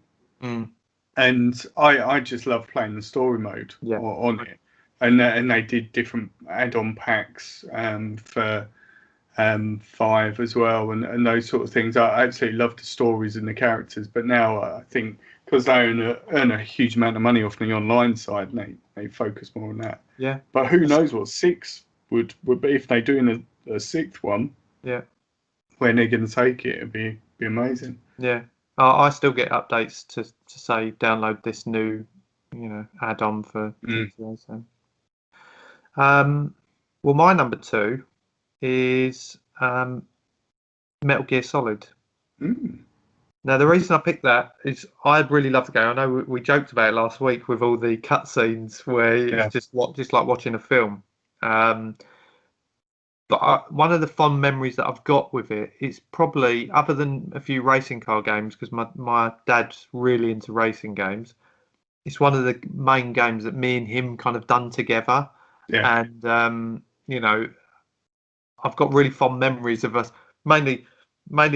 and I just love playing the story mode on it, and they did different add-on packs for 5 as well, and those sort of things. I absolutely love the stories and the characters, but now I think because they earn a huge amount of money off the online side, and they focus more on that. Yeah. But who knows what 6 would be if they're doing a 6th one. Yeah. When they're going to take it, it'd be amazing. Yeah. I still get updates to say download this new, add-on for GTA. So. Well, my number 2 is Metal Gear Solid. Now, the reason I picked that is I really love the game. I know we joked about it last week with all the cutscenes where it's just like watching a film. But one of the fond memories that I've got with it is probably, other than a few racing car games, because my dad's really into racing games, it's one of the main games that me and him kind of done together. Yeah. And, I've got really fond memories of us mainly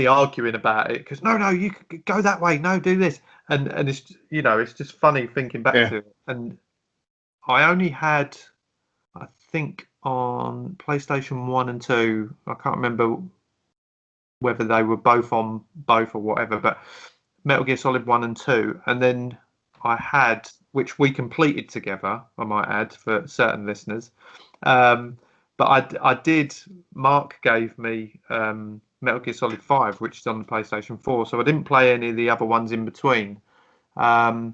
arguing about it, because no, you could go that way, no, do this, and it's it's just funny thinking back to it. And I only had, I think, on PlayStation 1 and 2, I can't remember whether they were both on both or whatever, but Metal Gear Solid 1 and 2, and then I had, which we completed together, I might add for certain listeners, but I did. Mark gave me Metal Gear Solid 5, which is on the PlayStation 4, so I didn't play any of the other ones in between. But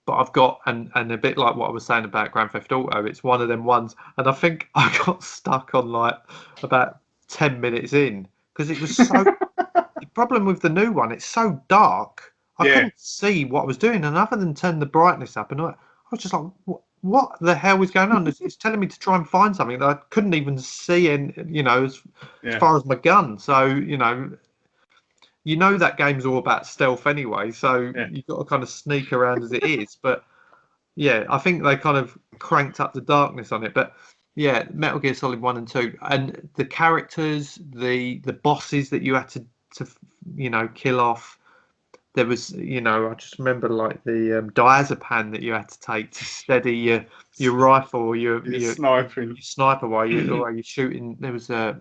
I've got, and a bit like what I was saying about Grand Theft Auto, it's one of them ones, and I think I got stuck on like about 10 minutes in, because it was so. The problem with the new one, it's so dark. I couldn't see what I was doing, and other than turn the brightness up, and I was just like, what the hell was going on? It's telling me to try and find something that I couldn't even see, as far as my gun. So that game's all about stealth anyway. So you've got to kind of sneak around as it is. But yeah, I think they kind of cranked up the darkness on it. But yeah, Metal Gear Solid 1 and 2, and the characters, the bosses that you had to kill off. There was, I just remember like the diazepam that you had to take to steady your rifle or your sniper while you're shooting. There was a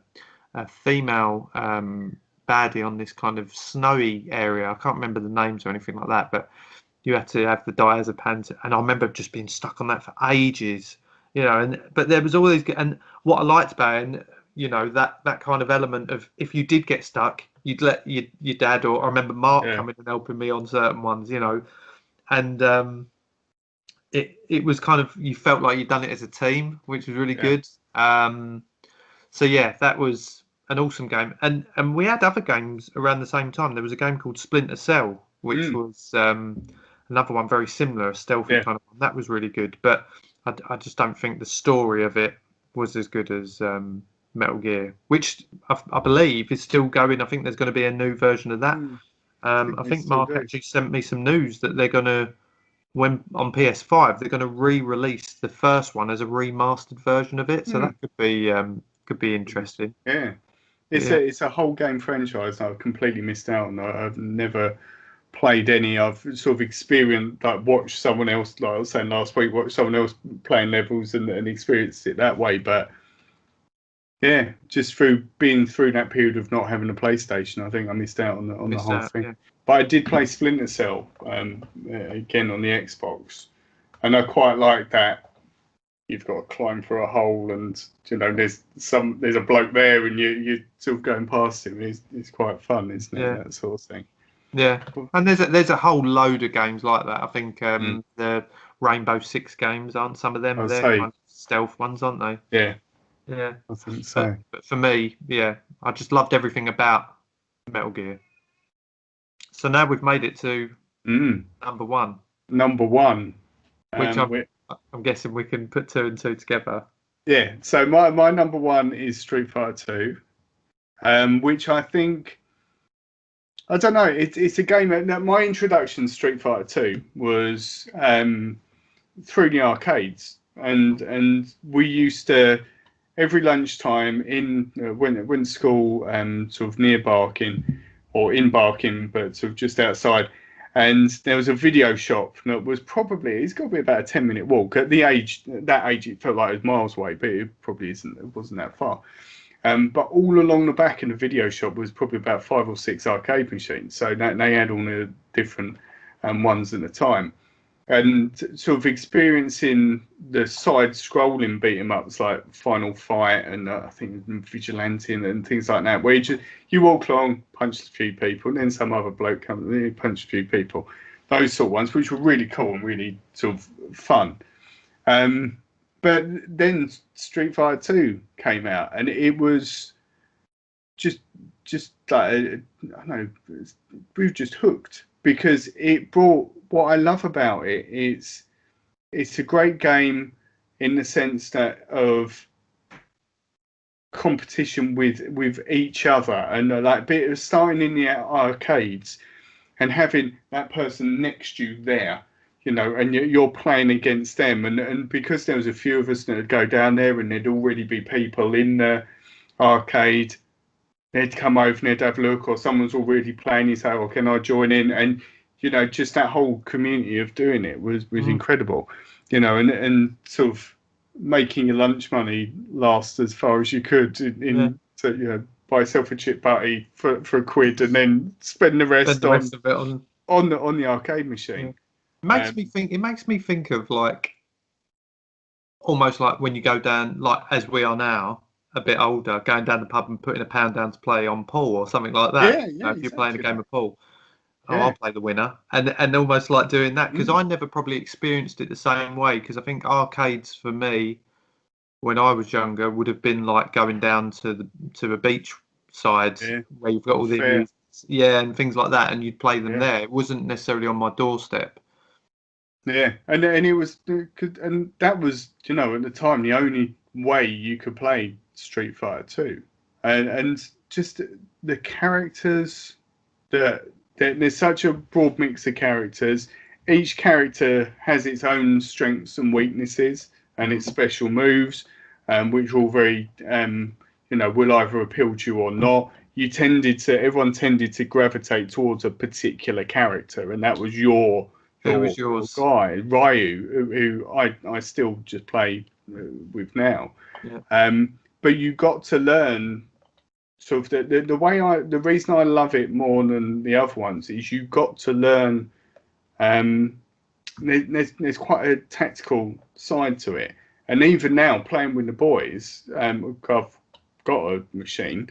female baddie on this kind of snowy area. I can't remember the names or anything like that, but you had to have the diazepam, and I remember just being stuck on that for ages. But there was all these, and what I liked about it, that kind of element of, if you did get stuck, you'd let your dad, or I remember Mark coming and helping me on certain ones, and it was kind of, you felt like you'd done it as a team, which was really good. So yeah, that was an awesome game, and we had other games around the same time. There was a game called Splinter Cell, which was another one very similar, a stealthy kind of one. That was really good. But I just don't think the story of it was as good as Metal Gear, which I believe is still going. I think there's going to be a new version of that. I think Mark actually sent me some news that they're going to, when on PS5, they're going to re-release the first one as a remastered version of it. So that could be interesting. Yeah, it's a whole game franchise I've completely missed out on. I've never played any. I've sort of experienced, like, watched someone else, like I was saying last week, watched someone else playing levels and experienced it that way. But yeah, just through being through that period of not having a PlayStation, I think I missed out on the whole thing. Yeah. But I did play Splinter Cell again on the Xbox, and I quite like that. You've got to climb through a hole, and there's a bloke there, and you're sort of going past him. It's quite fun, isn't it? That sort of thing. Yeah, and there's a whole load of games like that. I think the Rainbow Six games, aren't some of them? They're kind of stealth ones, aren't they? Yeah. Yeah, I think so. But for me, I just loved everything about Metal Gear. So now we've made it to number one. Number one. Which I'm guessing we can put 2 and 2 together. Yeah, so my number one is Street Fighter 2, which I think, I don't know, it's a game that my introduction to Street Fighter 2 was through the arcades. And we used to, every lunchtime when school sort of near Barking or in Barking, but sort of just outside, and there was a video shop that was it's got to be about a 10-minute walk. At that age, it felt like it was miles away, but it probably isn't. It wasn't that far. But all along the back in the video shop was probably about 5 or 6 arcade machines. So they had all the different ones at the time. And sort of experiencing the side-scrolling beat-em-ups like Final Fight and I think Vigilante and things like that, where you walk along, punch a few people, and then some other bloke comes and punch a few people. Those sort of ones, which were really cool and really sort of fun. But then Street Fighter 2 came out, and it was just like, I don't know, we were just hooked, because it brought, what I love about it is it's a great game in the sense that of competition with each other, and like bit of starting in the arcades and having that person next to you there, and you're playing against them, and because there was a few of us that would go down there, and there'd already be people in the arcade, they'd come over and they'd have a look, or someone's already playing, you say, "Oh, can I join in?" And just that whole community of doing it was incredible, and sort of making your lunch money last as far as you could to buy yourself a chip butty for £1, and then spend the rest of it on the arcade machine. It makes me think of like almost like when you go down, like as we are now, a bit older, going down the pub and putting £1 down to play on pool or something like that. Yeah, if you're playing a game of pool. I'll play the winner, and almost like doing that, because I never probably experienced it the same way, because I think arcades for me when I was younger would have been like going down to a beach side where you've got all the and things like that, and you'd play them there. It wasn't necessarily on my doorstep. Yeah, and it was, and that was at the time the only way you could play Street Fighter 2, and just the characters that. There's such a broad mix of characters. Each character has its own strengths and weaknesses and its special moves, which are all very, will either appeal to you or not. Everyone tended to gravitate towards a particular character, and that was yours guy, Ryu, who I still just play with now. Yeah. But you got to learn. So the reason I love it more than the other ones is you got to learn. There's quite a tactical side to it, and even now playing with the boys, I've got a machine,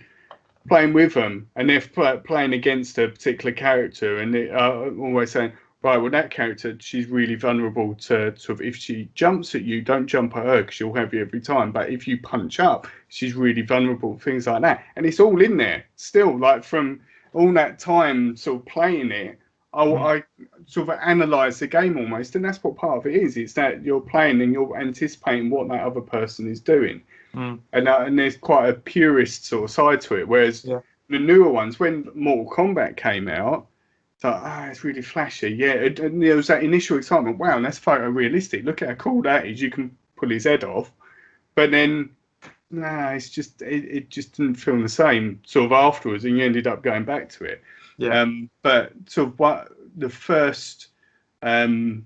playing with them, and they're playing against a particular character, and they are always saying, right, well, that character, she's really vulnerable to sort of, if she jumps at you, don't jump at her because she'll have you every time. But if you punch up, she's really vulnerable, things like that. And it's all in there still, like from all that time sort of playing it, I sort of analyse the game almost, and that's what part of it is. It's that you're playing and you're anticipating what that other person is doing, and there's quite a purist sort of side to it. Whereas the newer ones, when Mortal Kombat came out, it's like, it's really flashy, yeah. And there was that initial excitement. Wow, that's photorealistic. Look at how cool that is. You can pull his head off, but then. Nah, it's just it just didn't feel the same sort of afterwards, and you ended up going back to it. Yeah. But sort of what the first version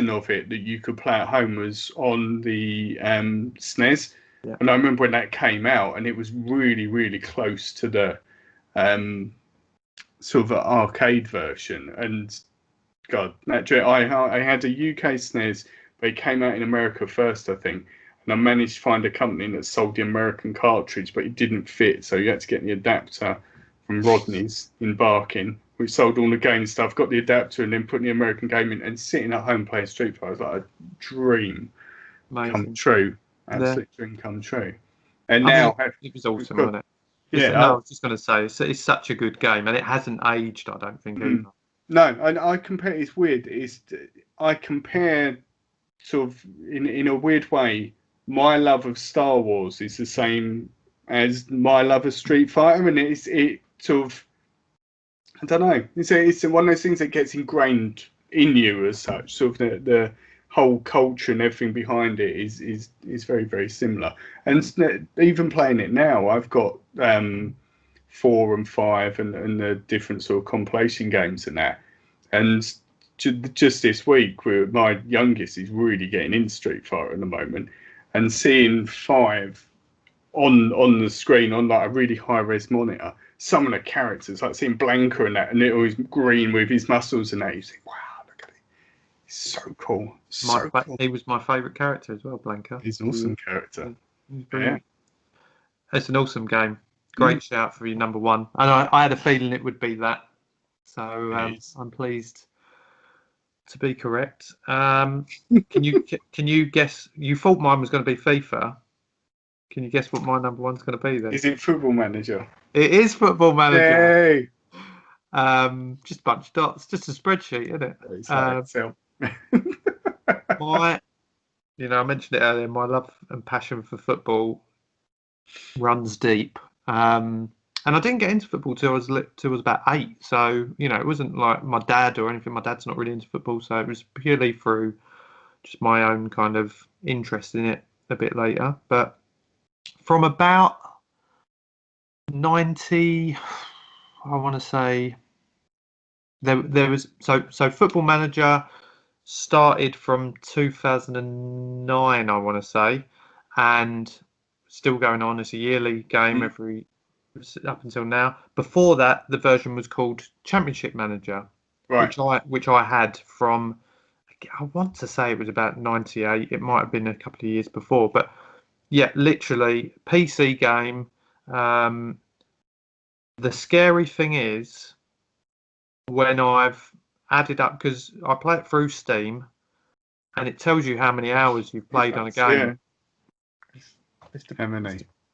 of it that you could play at home was on the SNES, and I remember when that came out, and it was really really close to the sort of arcade version. And God, that I had a UK SNES, but it came out in America first, I think. And I managed to find a company that sold the American cartridge, but it didn't fit, so you had to get the adapter from Rodney's in Barking, which sold all the game stuff. Got the adapter and then put the American game in, and sitting at home playing Street Fighter was like a dream come true. Absolute dream come true. And now it was awesome, wasn't it? I was just going to say it's such a good game, and it hasn't aged, I don't think either. No, and I compare. It's weird. I compare sort of in a weird way. My love of Star Wars is the same as my love of Street Fighter, and it sort of, I don't know. It's one of those things that gets ingrained in you as such. Sort of the whole culture and everything behind it is very very similar. And even playing it now, I've got 4 and 5 and the different sort of compilation games and that. And just this week, my youngest is really getting into Street Fighter at the moment. And seeing 5 on the screen on like a really high res monitor, some of the characters, like seeing Blanca and that, and it was green with his muscles and that, you think, wow, look at it, it's so cool. He was my favourite character as well, Blanca. He's an awesome character. It's an awesome game. Great shout for your number 1, and I had a feeling it would be that. So I'm pleased to be correct. Can you guess? You thought mine was going to be FIFA. Can you guess what my number 1's going to be then? Is it Football Manager? It is Football Manager. Yay! Just a bunch of dots, just a spreadsheet, isn't it? It's like Excel. I mentioned it earlier. My love and passion for football runs deep. And I didn't get into football till I was about 8. So, it wasn't like my dad or anything. My dad's not really into football. So it was purely through just my own kind of interest in it a bit later. But from about 90, I want to say, there was... So Football Manager started from 2009, I want to say. And still going on. It's a yearly game up until now. Before that, the version was called Championship Manager, which I had from, I want to say it was about 98. It might have been a couple of years before, but yeah, literally PC game. The scary thing is when I've added up, because I play it through Steam, and it tells you how many hours you've played on a game. Yeah.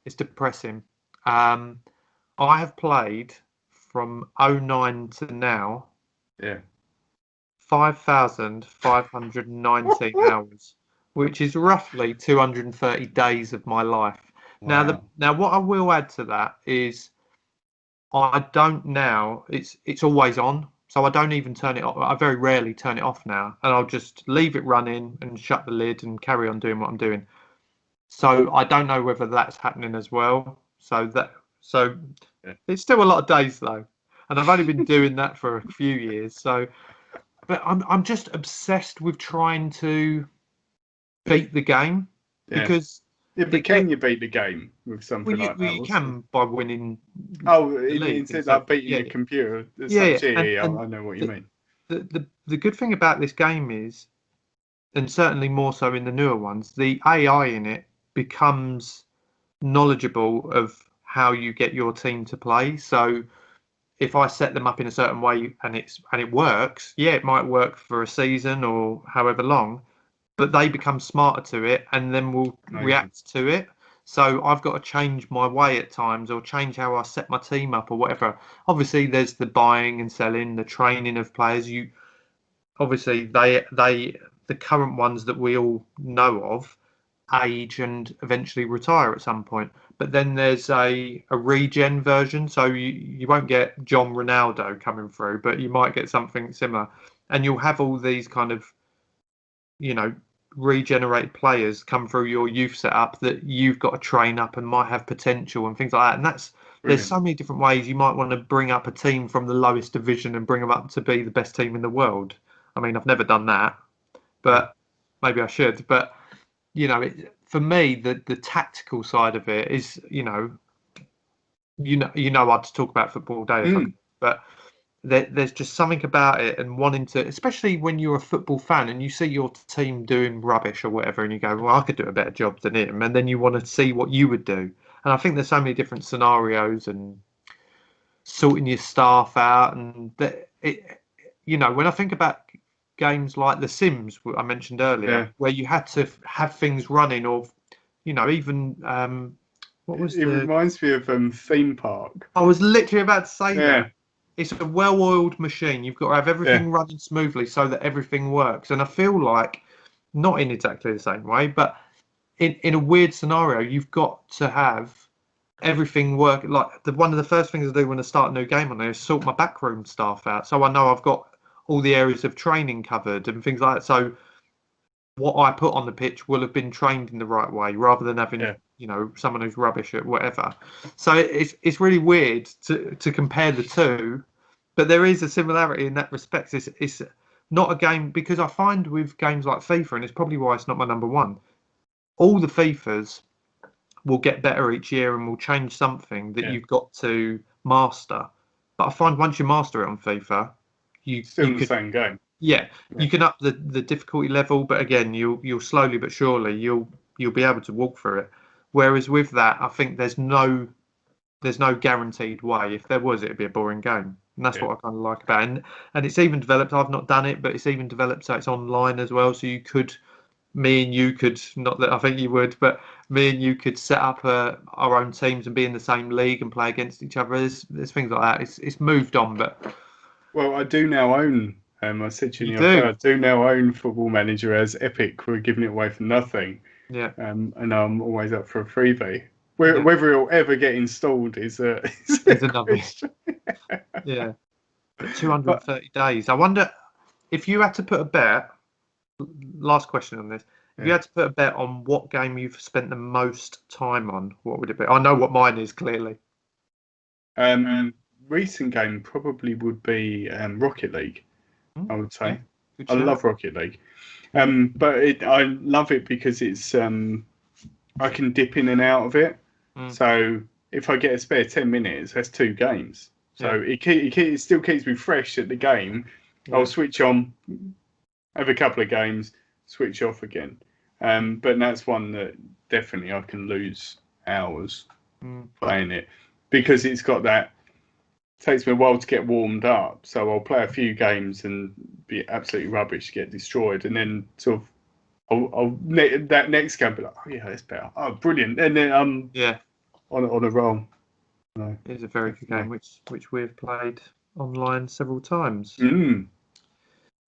It's depressing. I have played from 2009 to now. 5,519 hours, which is roughly 230 days of my life. Wow. Now, what I will add to that is I don't now. It's always on, so I don't even turn it off. I very rarely turn it off now, and I'll just leave it running and shut the lid and carry on doing what I'm doing. So I don't know whether that's happening as well. So it's still a lot of days though, and I've only been doing that for a few years. So, but I'm just obsessed with trying to beat the game because. Yeah, but can you beat the game with something like that? You can by winning. Oh, instead of like beating the computer. I know what you mean. The good thing about this game is, and certainly more so in the newer ones, the AI in it becomes knowledgeable of how you get your team to play. So if I set them up in a certain way and it works, it might work for a season or however long, but they become smarter to it and then will react to it. So I've got to change my way at times, or change how I set my team up, or whatever. Obviously, there's the buying and selling, the training of players. Obviously the current ones that we all know of age and eventually retire at some point. But then there's a regen version, so you won't get John Ronaldo coming through, but you might get something similar, and you'll have all these kind of, regenerated players come through your youth setup that you've got to train up and might have potential and things like that. And there's Brilliant. so many different ways you might want to bring up a team from the lowest division and bring them up to be the best team in the world. I mean, I've never done that, but maybe I should. But for me, the tactical side of it is, I'd talk about football all day, but there's just something about it, and wanting to, especially when you're a football fan and you see your team doing rubbish or whatever, and you go, well, I could do a better job than him, and then you want to see what you would do. And I think there's so many different scenarios and sorting your staff out, and when I think about games like The Sims I mentioned earlier, where you had to have things running, or even what was it reminds me of Theme Park. I was literally about to say that. It's a well-oiled machine. You've got to have everything running smoothly so that everything works. And I feel like, not in exactly the same way, but in a weird scenario, you've got to have everything work. Like one of the first things I do when I start a new game on there is sort my backroom staff out, so I know I've got all the areas of training covered and things like that. So what I put on the pitch will have been trained in the right way, rather than having someone who's rubbish at whatever. So it's really weird to compare the two, but there is a similarity in that respect. It's not a game, because I find with games like FIFA, and it's probably why it's not my number one, all the FIFAs will get better each year and will change something that you've got to master. But I find once you master it on FIFA, you the same game. Yeah, you can up the difficulty level, but again, you'll slowly but surely you'll be able to walk through it. Whereas with that, I think there's no guaranteed way. If there was, it'd be a boring game, and that's what I kind of like about it. And it's even developed. I've not done it, but it's even developed so it's online as well. So me and you could, not that I think you would, but me and you could set up our own teams and be in the same league and play against each other. There's things like that. It's moved on, but I do now own. I said to you, I do now own Football Manager as Epic. We're giving it away for nothing. Yeah. And I'm always up for a freebie. Whether it'll ever get installed is another question. Yeah. But 230 days. I wonder if you had to put a bet. Last question on this. If you had to put a bet on what game you've spent the most time on, what would it be? I know what mine is, clearly. Recent game probably would be Rocket League. I would say. Yeah, I love Rocket League, but I love it because it's I can dip in and out of it. So if I get a spare 10 minutes, that's 2 games. So it still keeps me fresh at the game. I'll switch on, have a couple of games, switch off again. But that's one that definitely I can lose hours playing it, because it's got that. Takes me a while to get warmed up, so I'll play a few games and be absolutely rubbish, get destroyed, and then sort of that next game be like, oh yeah, that's better, oh brilliant, and then on a roll. No. It is a very good game, which we've played online several times.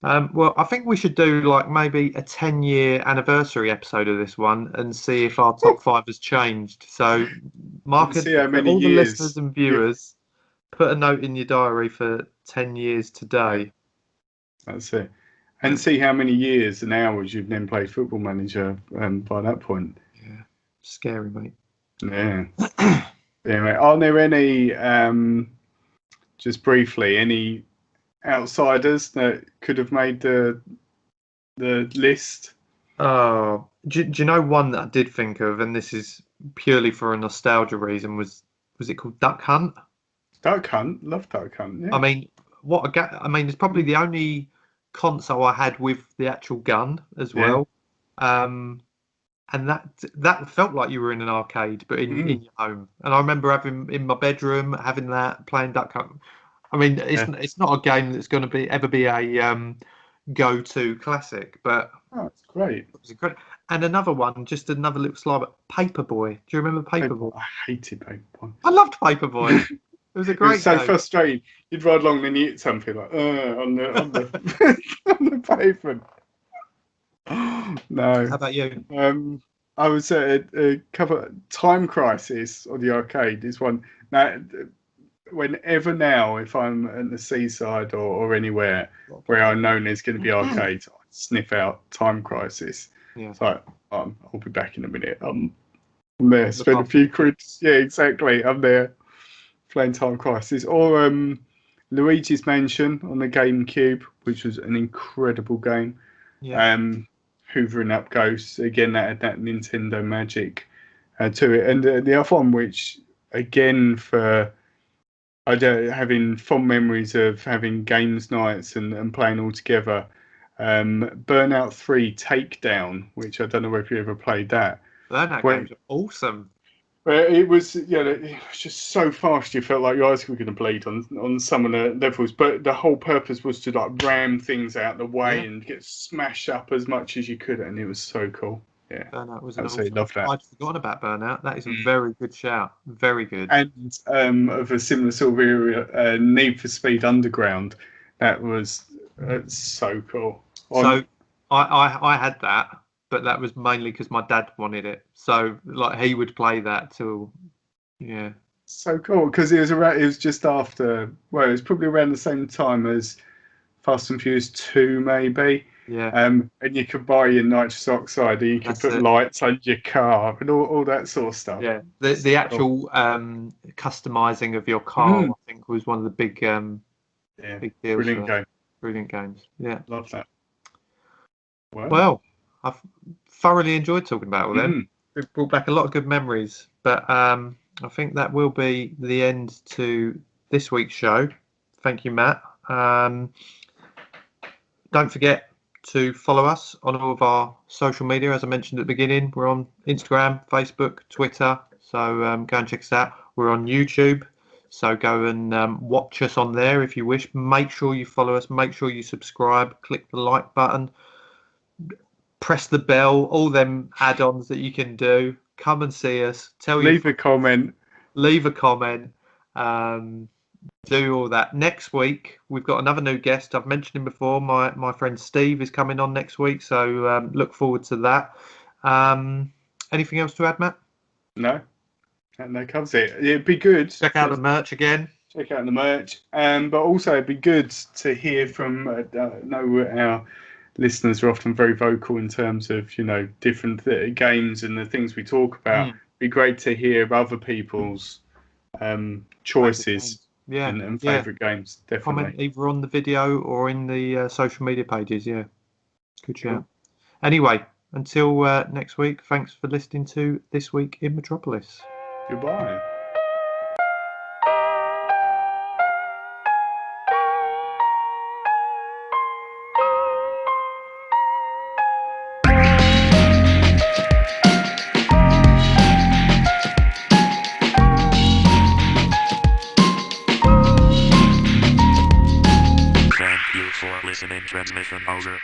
Well, I think we should do like maybe a 10-year anniversary episode of this one and see if our top 5 has changed. So, mark it for all the listeners and viewers. Put a note in your diary for 10 years today. That's it. And see how many years and hours you've then played Football Manager by that point. Yeah. Scary, mate. Yeah. Yeah, mate. Are there any, just briefly, any outsiders that could have made the list? Do you know one that I did think of, and this is purely for a nostalgia reason, was it called Duck Hunt? Duck Hunt, love Duck Hunt. Yeah. I mean, it's probably the only console I had with the actual gun as well. And that felt like you were in an arcade, but in your home. And I remember having in my bedroom playing Duck Hunt. I mean, it's not a game that's going to ever be a go-to classic, but Oh, it's great. it was incredible. And another one, just another little slide, but Paperboy. Do you remember Paperboy? I hated Paperboy. I loved Paperboy. It was a It was great so game. frustrating. You'd ride along and you hit something like on the on the pavement. No. How about you? I was at a couple Time Crisis on the arcade. Is one now. Whenever now, if I'm at the seaside or anywhere where I know there's going to be arcades, I sniff out Time Crisis. Yeah. It's like, I'll be back in a minute. I'm there, spend a few quid. Yeah, exactly. I'm there playing Time Crisis. Or Luigi's Mansion on the GameCube, which was an incredible game. Yeah. Hoovering Up Ghosts. Again, that had that Nintendo magic to it. And the other one, which, again, for... having fond memories of having games nights and playing all together. Burnout 3 Takedown, which I don't know if you ever played that. That game's awesome. It was, it was just so fast you felt like your eyes were going to bleed on some of the levels. But the whole purpose was to like ram things out the way and get smashed up as much as you could, and it was so cool. Yeah, Burnout was absolutely love that. I'd forgotten about Burnout. That is a very good shout. Very good. And of a similar sort of area, Need for Speed Underground. That was so cool. So I had that, but that was mainly because my dad wanted it. So like he would play that till, yeah. So cool because it was just after. Well, it was probably around the same time as Fast and Furious 2, maybe. Yeah. And you could buy your nitrous oxide, and you could put lights on your car and all that sort of stuff. Yeah. The actual customizing of your car, I think, was one of the big big deals. Brilliant games. Yeah. Love that. Well, I've thoroughly enjoyed talking about all them. It brought back a lot of good memories. But I think that will be the end to this week's show. Thank you, Matt. Don't forget to follow us on all of our social media. As I mentioned at the beginning, we're on Instagram, Facebook, Twitter. So go and check us out. We're on YouTube. So go and watch us on there if you wish. Make sure you follow us. Make sure you subscribe. Click the like button. Press the bell. All them add-ons that you can do. Come and see us. Leave a comment. Leave a comment. Do all that. Next week, we've got another new guest. I've mentioned him before. My friend Steve is coming on next week. So look forward to that. Anything else to add, Matt? No. That covers it. It'd be good. Check out the merch again. Check out the merch. But also, it'd be good to hear from. Know our listeners are often very vocal in terms of different games and the things we talk about. It'd be great to hear other people's choices and favourite games. Definitely. Comment either on the video or in the social media pages. Yeah, good shout. Anyway, until next week. Thanks for listening to This Week in Metropolis. Goodbye. Thank you for listening. Transmission over.